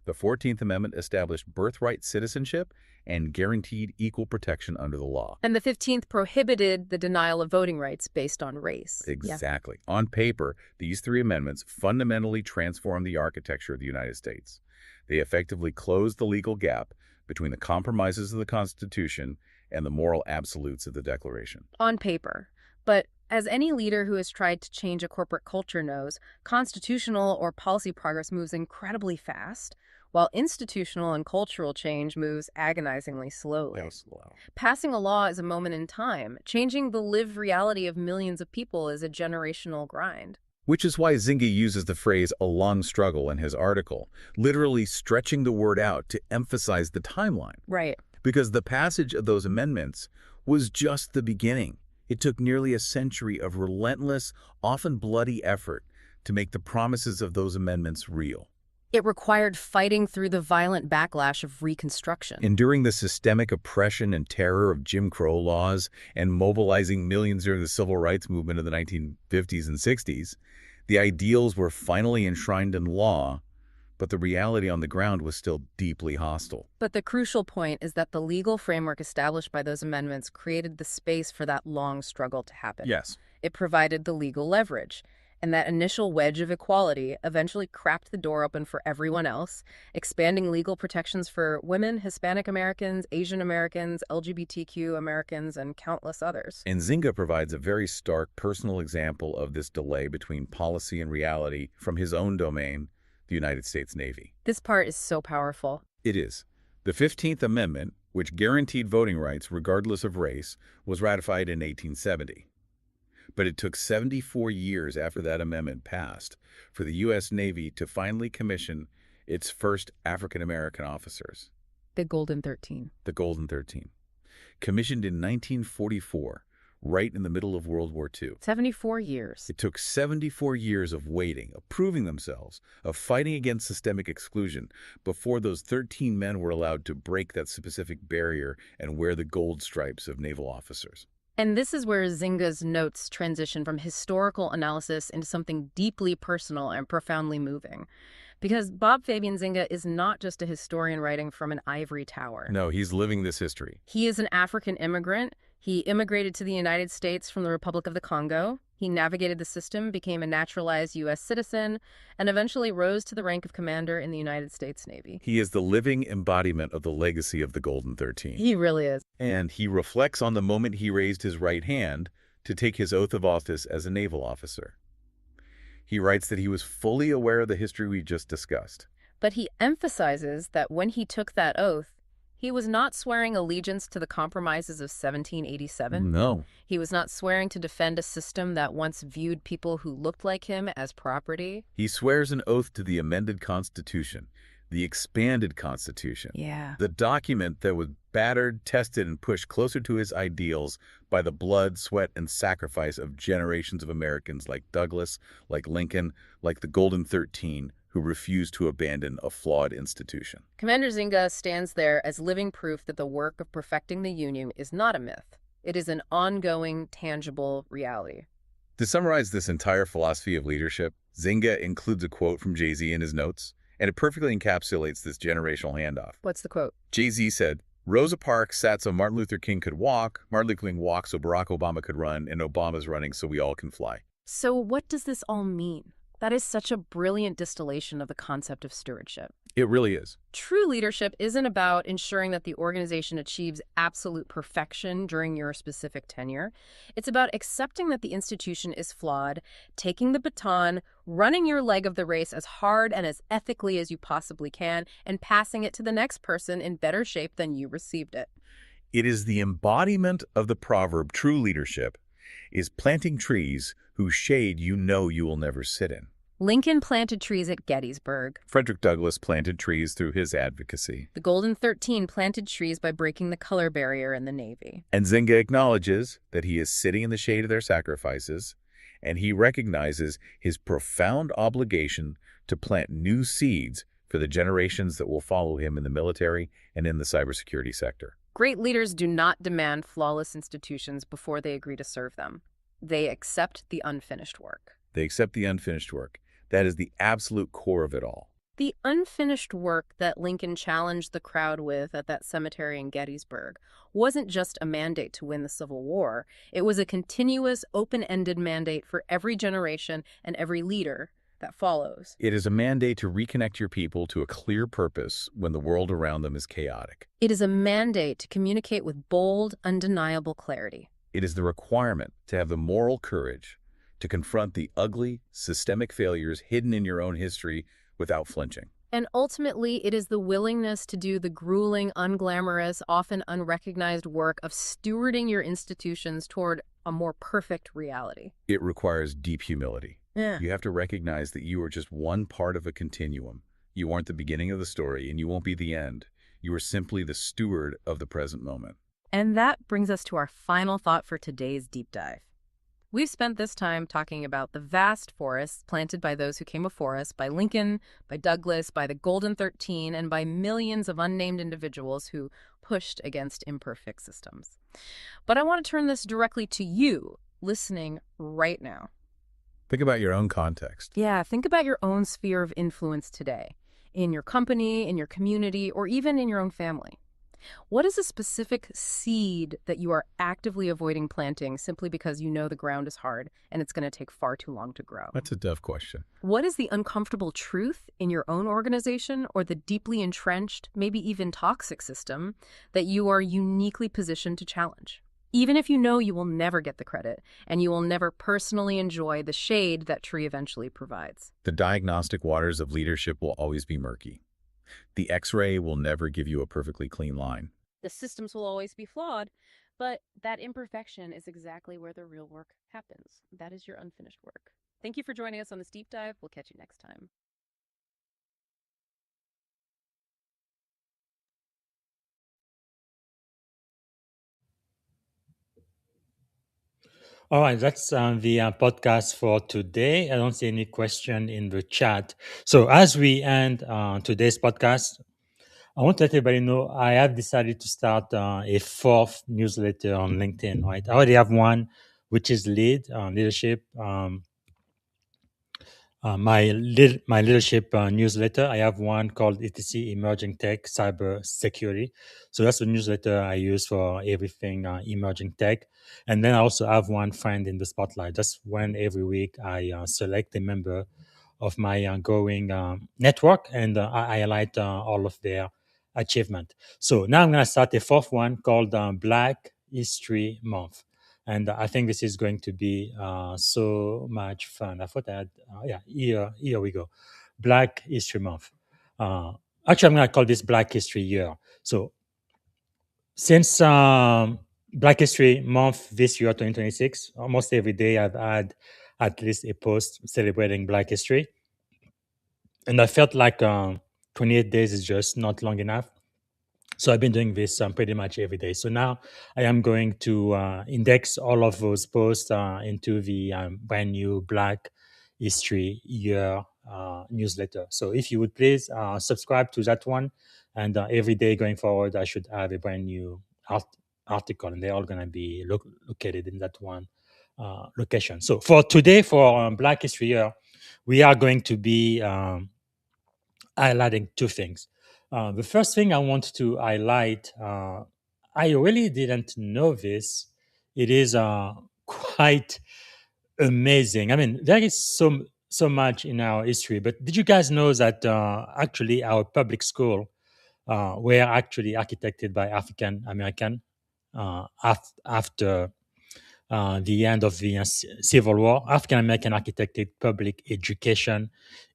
The 14th Amendment established birthright citizenship and guaranteed equal protection under the law. And the 15th prohibited the denial of voting rights based on race. Exactly. Yeah. On paper, these three amendments fundamentally transformed the architecture of the United States. They effectively closed the legal gap between the compromises of the Constitution and the moral absolutes of the Declaration. On paper. But as any leader who has tried to change a corporate culture knows, constitutional or policy progress moves incredibly fast, while institutional and cultural change moves agonizingly slowly. Passing a law is a moment in time. Changing the lived reality of millions of people is a generational grind. Which is why Zinga uses the phrase "a long struggle" in his article, literally stretching the word out to emphasize the timeline. Right. Because the passage of those amendments was just the beginning. It took nearly a century of relentless, often bloody effort to make the promises of those amendments real. It required fighting through the violent backlash of Reconstruction. Enduring the systemic oppression and terror of Jim Crow laws and mobilizing millions during the civil rights movement of the 1950s and 60s, the ideals were finally enshrined in law, but the reality on the ground was still deeply hostile. But the crucial point is that the legal framework established by those amendments created the space for that long struggle to happen. Yes. It provided the legal leverage. And that initial wedge of equality eventually cracked the door open for everyone else, expanding legal protections for women, Hispanic Americans, Asian Americans, LGBTQ Americans, and countless others. And Zinga provides a very stark personal example of this delay between policy and reality from his own domain, the United States Navy. This part is so powerful. It is. The 15th Amendment, which guaranteed voting rights regardless of race, was ratified in 1870. But it took 74 years after that amendment passed for the U.S. Navy to finally commission its first African-American officers. The Golden 13. The Golden 13. Commissioned in 1944, right in the middle of World War II. 74 years. It took 74 years of waiting, of proving themselves, of fighting against systemic exclusion before those 13 men were allowed to break that specific barrier and wear the gold stripes of naval officers. And this is where Zinga's notes transition from historical analysis into something deeply personal and profoundly moving. Because Bob Fabian Zinga is not just a historian writing from an ivory tower. No, he's living this history. He is an African immigrant. He immigrated to the United States from the Republic of the Congo. He navigated the system, became a naturalized U.S. citizen, and eventually rose to the rank of commander in the United States Navy. He is the living embodiment of the legacy of the Golden 13. He really is. And he reflects on the moment he raised his right hand to take his oath of office as a naval officer. He writes that he was fully aware of the history we just discussed. But he emphasizes that when he took that oath, he was not swearing allegiance to the compromises of 1787. No. He was not swearing to defend a system that once viewed people who looked like him as property. He swears an oath to the amended Constitution, the expanded Constitution. Yeah. The document that was battered, tested, and pushed closer to his ideals by the blood, sweat, and sacrifice of generations of Americans like Douglas, like Lincoln, like the Golden 13, who refused to abandon a flawed institution. Commander Zinga stands there as living proof that the work of perfecting the Union is not a myth. It is an ongoing, tangible reality. To summarize this entire philosophy of leadership, Zinga includes a quote from Jay-Z in his notes, and it perfectly encapsulates this generational handoff. What's the quote? Jay-Z said, Rosa Parks sat so Martin Luther King could walk, Martin Luther King walked so Barack Obama could run, and Obama's running so we all can fly. So what does this all mean? That is such a brilliant distillation of the concept of stewardship. It really is. True leadership isn't about ensuring that the organization achieves absolute perfection during your specific tenure. It's about accepting that the institution is flawed, taking the baton, running your leg of the race as hard and as ethically as you possibly can, and passing it to the next person in better shape than you received it. It is the embodiment of the proverb, true leadership is planting trees whose shade you know you will never sit in. Lincoln planted trees at Gettysburg. Frederick Douglass planted trees through his advocacy. The Golden 13 planted trees by breaking the color barrier in the Navy. And Zinga acknowledges that he is sitting in the shade of their sacrifices, and he recognizes his profound obligation to plant new seeds for the generations that will follow him in the military and in the cybersecurity sector. Great leaders do not demand flawless institutions before they agree to serve them. They accept the unfinished work. They accept the unfinished work. That is the absolute core of it all. The unfinished work that Lincoln challenged the crowd with at that cemetery in Gettysburg wasn't just a mandate to win the Civil War. It was a continuous, open-ended mandate for every generation and every leader that follows. It is a mandate to reconnect your people to a clear purpose when the world around them is chaotic. It is a mandate to communicate with bold, undeniable clarity. It is the requirement to have the moral courage to confront the ugly, systemic failures hidden in your own history without flinching. And ultimately, it is the willingness to do the grueling, unglamorous, often unrecognized work of stewarding your institutions toward a more perfect reality. It requires deep humility. Yeah. You have to recognize that you are just one part of a continuum. You aren't the beginning of the story, and you won't be the end. You are simply the steward of the present moment. And that brings us to our final thought for today's deep dive. We've spent this time talking about the vast forests planted by those who came before us, by Lincoln, by Douglass, by the Golden 13, and by millions of unnamed individuals who pushed against imperfect systems. But I want to turn this directly to you, listening right now. Think about your own context. Yeah, think about your own sphere of influence today, in your company, in your community, or even in your own family. What is a specific seed that you are actively avoiding planting simply because you know the ground is hard and it's going to take far too long to grow? That's a tough question. What is the uncomfortable truth in your own organization or the deeply entrenched, maybe even toxic system that you are uniquely positioned to challenge? Even if you know you will never get the credit and you will never personally enjoy the shade that tree eventually provides. The diagnostic waters of leadership will always be murky. The X-ray will never give you a perfectly clean line. The systems will always be flawed, but that imperfection is exactly where the real work happens. That is your unfinished work. Thank you for joining us on this deep dive. We'll catch you next time. All right, that's the podcast for today. I don't see any question in the chat. So as we end today's podcast, I want to let everybody know I have decided to start a fourth newsletter on LinkedIn. Right, I already have one, which is leadership. My leadership newsletter. I have one called ETC Emerging Tech Cyber Security. So that's the newsletter I use for everything emerging tech. And then I also have one Find in the Spotlight. That's when every week I select a member of my growing network and I highlight all of their achievement. So now I'm going to start a fourth one called Black History Month. And I think this is going to be so much fun. I thought I had, here we go. Black History Month. Actually, I'm going to call this Black History Year. So since Black History Month this year, 2026, almost every day I've had at least a post celebrating Black History. And I felt like 28 days is just not long enough. So I've been doing this pretty much every day. So now I am going to index all of those posts into the brand new Black History Year newsletter. So if you would please subscribe to that one, and every day going forward, I should have a brand new article, and they're all going to be located in that one location. So for today, for Black History Year, we are going to be highlighting two things. The first thing I want to highlight, I really didn't know this. It is quite amazing. I mean, there is so much in our history, but did you guys know that actually our public school were actually architected by African American after the end of the Civil War? African American architected public education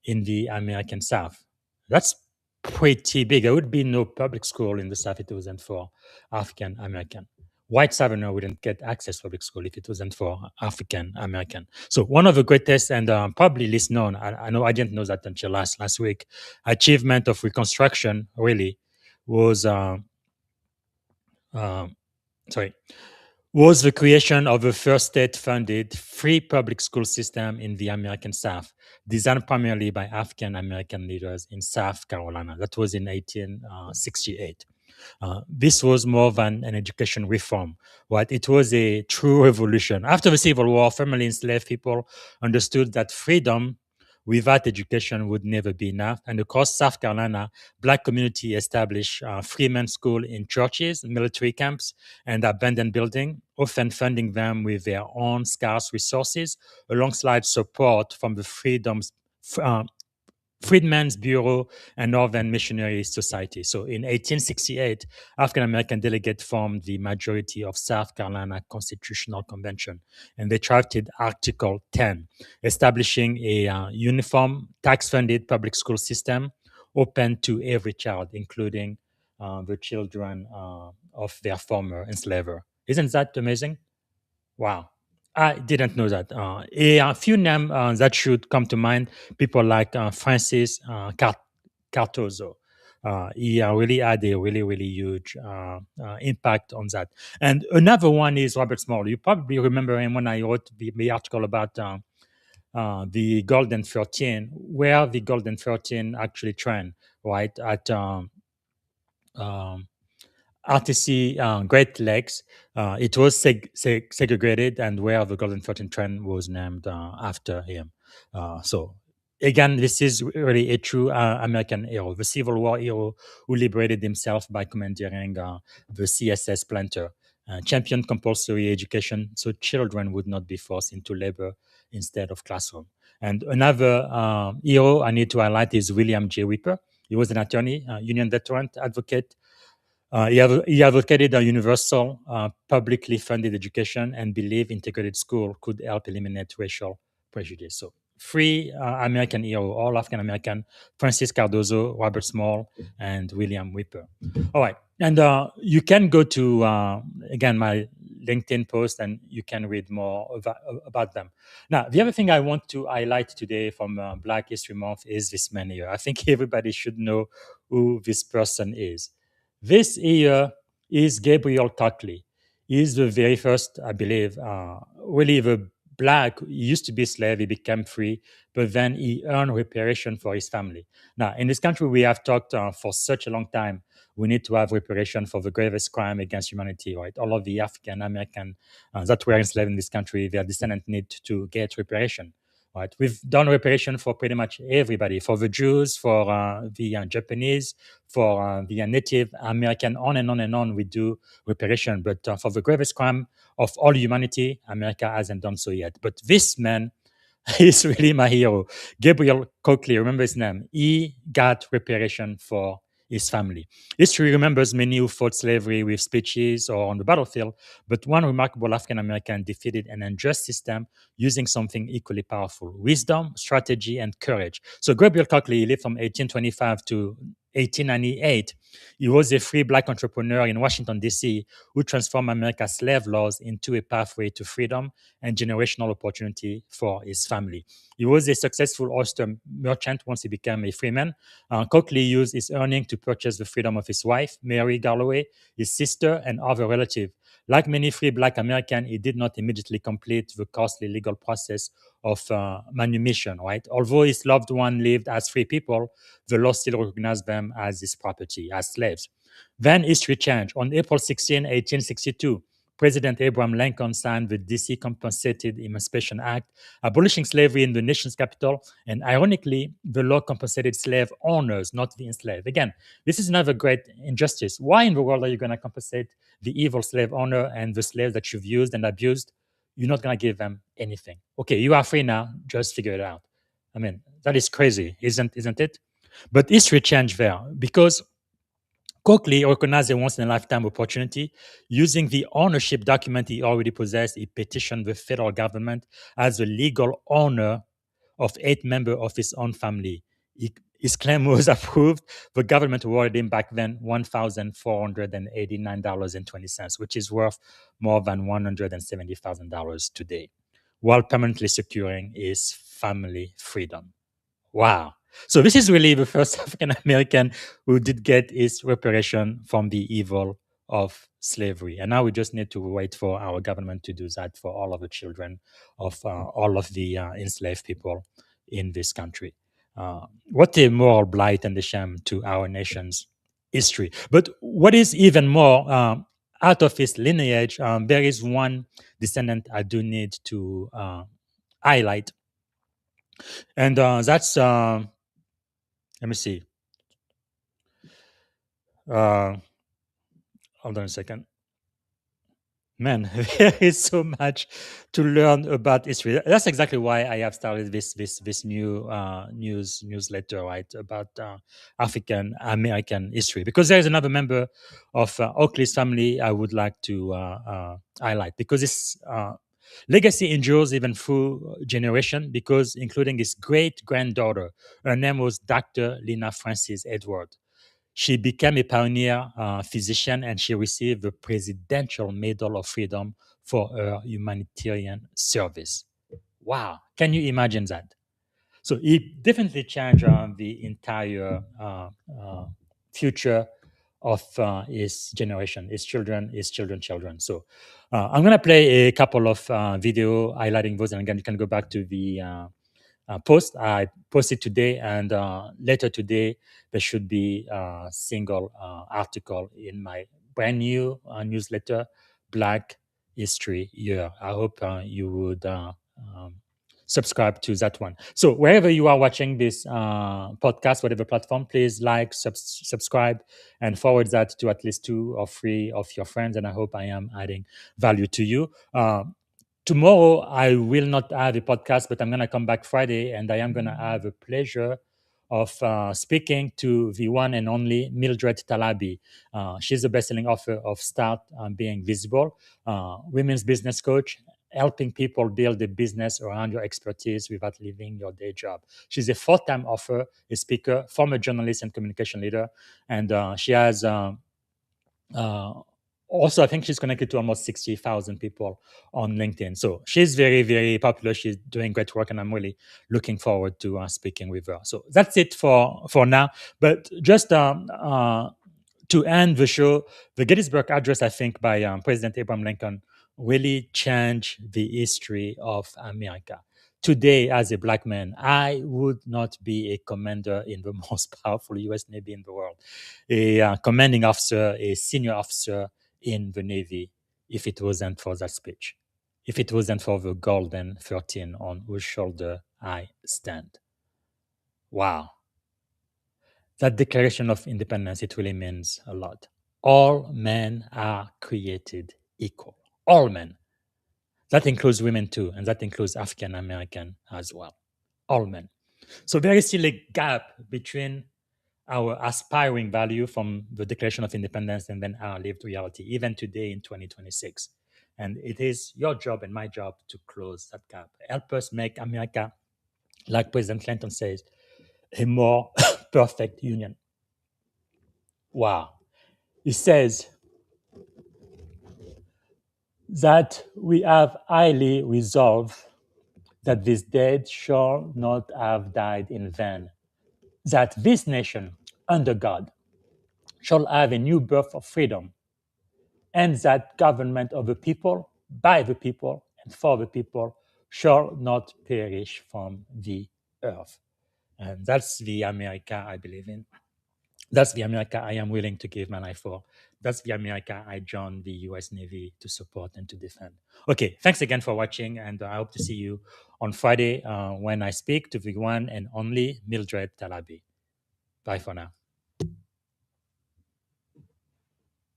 in the American South. That's pretty big. There would be no public school in the South if it wasn't for African American. White Southerner wouldn't get access to public school if it wasn't for African American. So one of the greatest and probably least known, I know I didn't know that until last week, achievement of Reconstruction really was uh, sorry was the creation of the first state-funded free public school system in the American South, designed primarily by African American leaders in South Carolina. That was in 1868. This was more than an education reform, right? It was a true revolution. After the Civil War, formerly enslaved people understood that freedom without education would never be enough. And across South Carolina, Black community established freemen school in churches, military camps, and abandoned buildings, often funding them with their own scarce resources, alongside support from the Freedmen's Bureau and Northern Missionary Society. So in 1868, African American delegates formed the majority of South Carolina Constitutional Convention, and they drafted Article 10, establishing a uniform tax-funded public school system open to every child, including the children of their former enslaver. Isn't that amazing? Wow. I didn't know that. A few names that should come to mind, people like Francis Cardozo. He really had a really huge impact on that. And another one is Robert Small. You probably remember him when I wrote the article about the Golden 13, where the Golden 13 actually trained, right, at um, RTC Great Lakes. It was segregated, and where the Golden 13 Trend was named after him. So, again, this is really a true American hero, the Civil War hero who liberated himself by commandeering the CSS planter, championed compulsory education so children would not be forced into labor instead of classroom. And another hero I need to highlight is William J. Whipper. He was an attorney, union veteran, advocate. He advocated a universal, publicly funded education and believed integrated school could help eliminate racial prejudice. So, three American hero, all African American: Francis Cardozo, Robert Small, and William Whipper. All right, and you can go to again my LinkedIn post and you can read more about them. Now, the other thing I want to highlight today from Black History Month is this man here. I think everybody should know who this person is. This here is Gabriel Tockley. He's the very first, I believe, really the Black. He used to be a slave, he became free, but then he earned reparation for his family. Now, in this country, we have talked for such a long time. We need to have reparation for the gravest crime against humanity, right? All of the African American that were enslaved in this country, their descendants need to get reparation. Right, we've done reparation for pretty much everybody, for the Jews, for the Japanese, for the Native American, on and on and on. We do reparation, but for the gravest crime of all humanity, America hasn't done so yet. But this man is really my hero, Gabriel Coakley. Remember his name? He got reparation for his family. History remembers many who fought slavery with speeches or on the battlefield, but one remarkable African American defeated an unjust system using something equally powerful: wisdom, strategy, and courage. So Gabriel Coakley lived from 1825 to 1898. He was a free Black entrepreneur in Washington, D.C., who transformed America's slave laws into a pathway to freedom and generational opportunity for his family. He was a successful oyster merchant once he became a freeman. Coakley used his earnings to purchase the freedom of his wife, Mary Galloway, his sister, and other relatives. Like many free Black Americans, he did not immediately complete the costly legal process of manumission, right? Although his loved one lived as free people, the law still recognized them as his property, as slaves. Then history changed. On April 16, 1862, President Abraham Lincoln signed the D.C. Compensated Emancipation Act, abolishing slavery in the nation's capital. And ironically, the law compensated slave owners, not the enslaved. Again, this is another great injustice. Why in the world are you going to compensate the evil slave owner and the slaves that you've used and abused? You're not going to give them anything. Okay, you are free now. Just figure it out. I mean, that is crazy, isn't it? But history changed there because Coakley recognized a once-in-a-lifetime opportunity. Using the ownership document he already possessed, he petitioned the federal government as the legal owner of 8 members of his own family. His claim was approved. The government awarded him back then $1,489.20, which is worth more than $170,000 today, while permanently securing his family freedom. Wow. So this is really the first African American who did get his reparation from the evil of slavery. And now we just need to wait for our government to do that for all of the children of all of the enslaved people in this country. What a moral blight and a shame to our nation's history. But what is even more, out of his lineage, there is one descendant I do need to highlight. And that's, let me see. Hold on a second. Man, there is so much to learn about history. That's exactly why I have started this new newsletter, right, about African American history. Because there is another member of Oakley's family I would like to highlight, because his legacy endures even through generation. Because including his great granddaughter, her name was Dr. Lena Francis Edward. She became a pioneer physician, and she received the Presidential Medal of Freedom for her humanitarian service. Wow. Can you imagine that? So it definitely changed the entire future of his generation, his children. So I'm going to play a couple of video highlighting those. And again, you can go back to the post I posted today, and later today there should be a single article in my brand new newsletter, Black History Year. I hope you would subscribe to that one. So wherever you are watching this podcast, whatever platform, please like, subscribe, and forward that to at least 2 or 3 of your friends. And I hope I am adding value to you. Tomorrow, I will not have a podcast, but I'm going to come back Friday, and I am going to have a pleasure of speaking to the one and only Mildred Talabi. She's a best-selling author of Start Being Visible, women's business coach, helping people build a business around your expertise without leaving your day job. She's a 4-time author, a speaker, former journalist and communication leader, and she has... also, I think she's connected to almost 60,000 people on LinkedIn. So she's very, very popular. She's doing great work, and I'm really looking forward to speaking with her. So that's it for now. But just to end the show, the Gettysburg Address, I think, by President Abraham Lincoln really changed the history of America. Today, as a Black man, I would not be a commander in the most powerful U.S. Navy in the world, a commanding officer, a senior officer in the Navy, if it wasn't for that speech, if it wasn't for the golden 13 on whose shoulder I stand. Wow. That Declaration of Independence, it really means a lot. All men are created equal. All men. That includes women too, and that includes African American as well. All men. So there is still a gap between our aspiring value from the Declaration of Independence and then our lived reality, even today in 2026. And it is your job and my job to close that gap. Help us make America, like President Clinton says, a more perfect union. Wow. He says that we have highly resolved that this dead shall not have died in vain, that this nation, under God, shall have a new birth of freedom, and that government of the people, by the people, and for the people shall not perish from the earth. And that's the America I believe in. That's the America I am willing to give my life for That's the America I joined the US Navy to support and to defend. Okay, thanks again for watching, and I hope to see you on Friday when I speak to the one and only Mildred Talabi. Bye for now.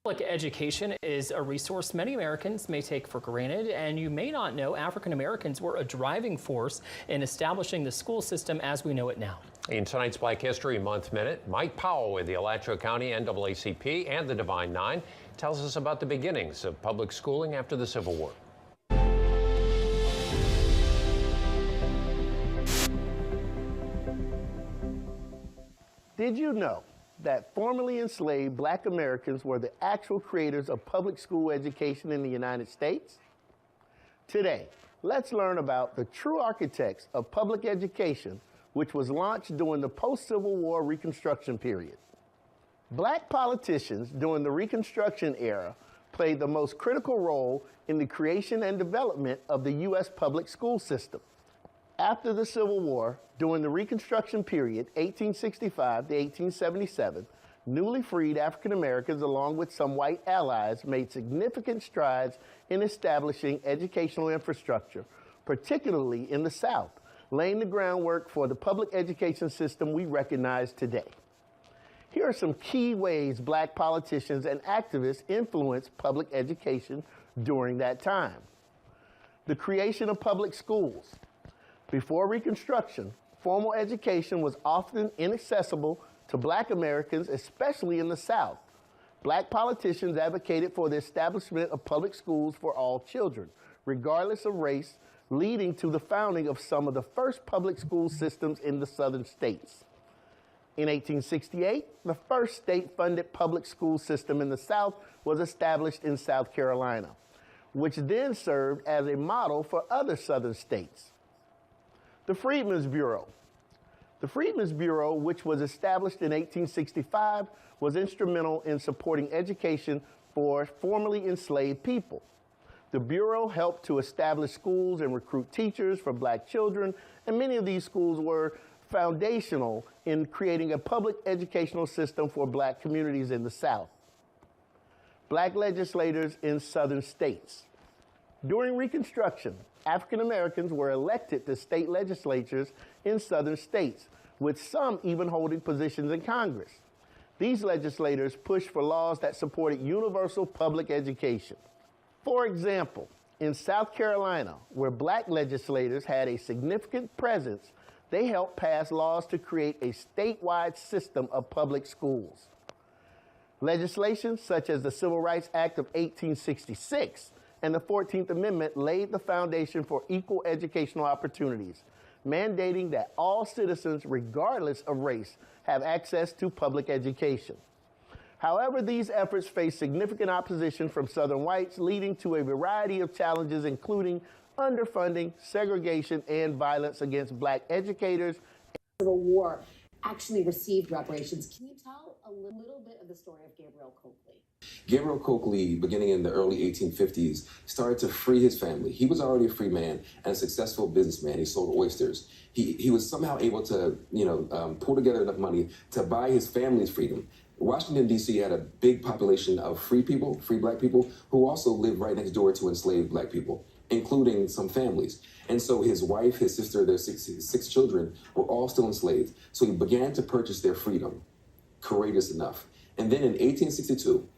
Public education is a resource many Americans may take for granted, and you may not know African Americans were a driving force in establishing the school system as we know it now. In tonight's Black History Month Minute, Mike Powell with the Alachua County NAACP and the Divine Nine tells us about the beginnings of public schooling after the Civil War. Did you know that formerly enslaved Black Americans were the actual creators of public school education in the United States? Today, let's learn about the true architects of public education, which was launched during the post-Civil War Reconstruction period. Black politicians during the Reconstruction era played the most critical role in the creation and development of the U.S. public school system. After the Civil War, during the Reconstruction period, 1865 to 1877, newly freed African Americans, along with some white allies, made significant strides in establishing educational infrastructure, particularly in the South, laying the groundwork for the public education system we recognize today. Here are some key ways Black politicians and activists influenced public education during that time. The creation of public schools. Before Reconstruction, formal education was often inaccessible to Black Americans, especially in the South. Black politicians advocated for the establishment of public schools for all children, regardless of race, leading to the founding of some of the first public school systems in the southern states. In 1868, the first state-funded public school system in the South was established in South Carolina, which then served as a model for other southern states. The Freedmen's Bureau. The Freedmen's Bureau, which was established in 1865, was instrumental in supporting education for formerly enslaved people. The Bureau helped to establish schools and recruit teachers for Black children, and many of these schools were foundational in creating a public educational system for Black communities in the South. Black legislators in southern states. During Reconstruction, African Americans were elected to state legislatures in southern states, with some even holding positions in Congress. These legislators pushed for laws that supported universal public education. For example, in South Carolina, where Black legislators had a significant presence, they helped pass laws to create a statewide system of public schools. Legislation such as the Civil Rights Act of 1866 and the 14th Amendment laid the foundation for equal educational opportunities, mandating that all citizens, regardless of race, have access to public education. However, these efforts faced significant opposition from Southern whites, leading to a variety of challenges, including underfunding, segregation, and violence against Black educators. Civil War actually received reparations. Can you tell a little bit of the story of Gabriel Coakley? Gabriel Coakley, beginning in the early 1850s, started to free his family. He was already a free man and a successful businessman. He sold oysters. He was somehow able to, pull together enough money to buy his family's freedom. Washington, D.C. had a big population of free people, free Black people, who also lived right next door to enslaved Black people, including some families. And so his wife, his sister, their six children were all still enslaved. So he began to purchase their freedom, courageous enough. And then in 1862,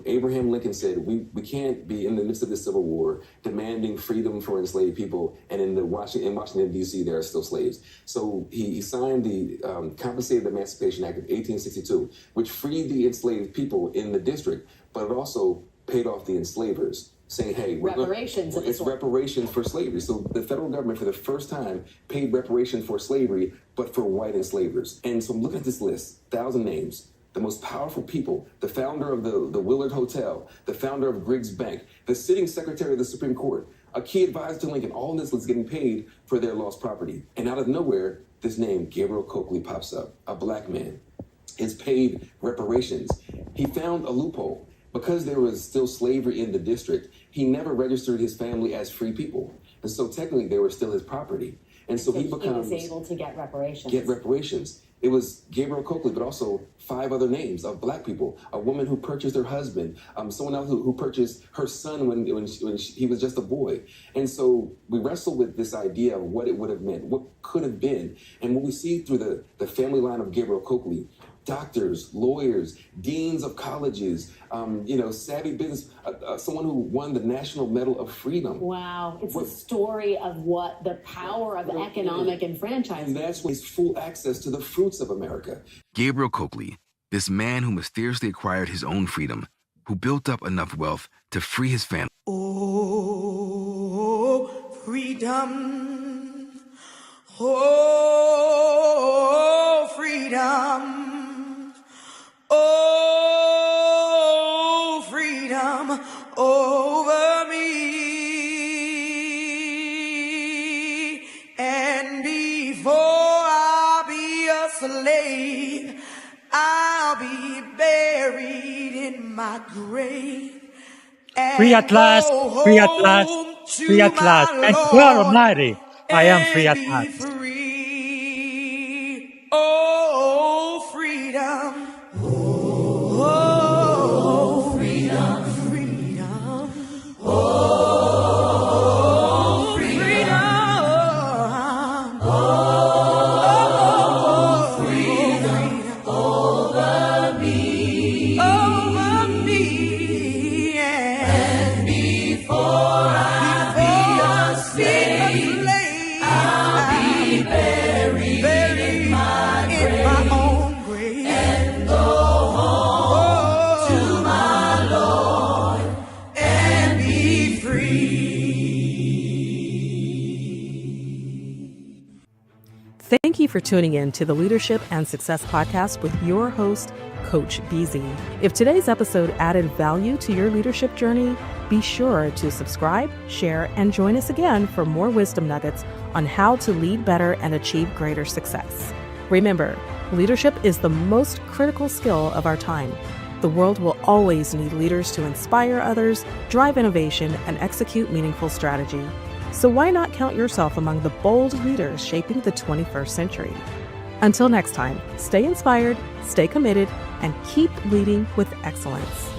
Abraham Lincoln said, we can't be in the midst of this Civil War demanding freedom for enslaved people, and in Washington, D.C., there are still slaves. So he signed the Compensated Emancipation Act of 1862, which freed the enslaved people in the district, but it also paid off the enslavers, saying, hey, it's reparations for slavery. So the federal government, for the first time, paid reparations for slavery, but for white enslavers. And so I'm looking at this list, 1,000 names. The most powerful people, the founder of the Willard Hotel, the founder of Griggs Bank, the sitting secretary of the Supreme Court, a key advisor to Lincoln, all this was getting paid for their lost property. And out of nowhere, this name, Gabriel Coakley, pops up, a Black man. Is paid reparations. He found a loophole. Because there was still slavery in the district, he never registered his family as free people. And so technically they were still his property. And so he becomes... He was able to get reparations. It was Gabriel Coakley, but also 5 other names of black people. A woman who purchased her husband, someone else who purchased her son when he was just a boy. And so we wrestle with this idea of what it would have meant, what could have been. And what we see through the family line of Gabriel Coakley, doctors, lawyers, deans of colleges, savvy business, someone who won the National Medal of Freedom. Wow. It's a story of what the power of economic enfranchisement. And that's when he's full access to the fruits of America. Gabriel Coakley, this man who mysteriously acquired his own freedom, who built up enough wealth to free his family. Oh, freedom. Oh, freedom. Oh, freedom over me. And before I'll be a slave, I'll be buried in my grave. Free at last, free at last, free at last. Thank God Almighty, I am free at last. Free. Oh, freedom. Oh, freedom. Freedom. Oh, freedom. Oh, freedom over me. Over me. And before I be a slave, I'll be buried in my own grave and go home to my Lord and be free. Thank you for tuning in to the Leadership and Success Podcast with your host, Coach BZ. If today's episode added value to your leadership journey, be sure to subscribe, share, and join us again for more wisdom nuggets on how to lead better and achieve greater success. Remember, leadership is the most critical skill of our time. The world will always need leaders to inspire others, drive innovation, and execute meaningful strategy. So why not count yourself among the bold leaders shaping the 21st century? Until next time, stay inspired, stay committed, and keep leading with excellence.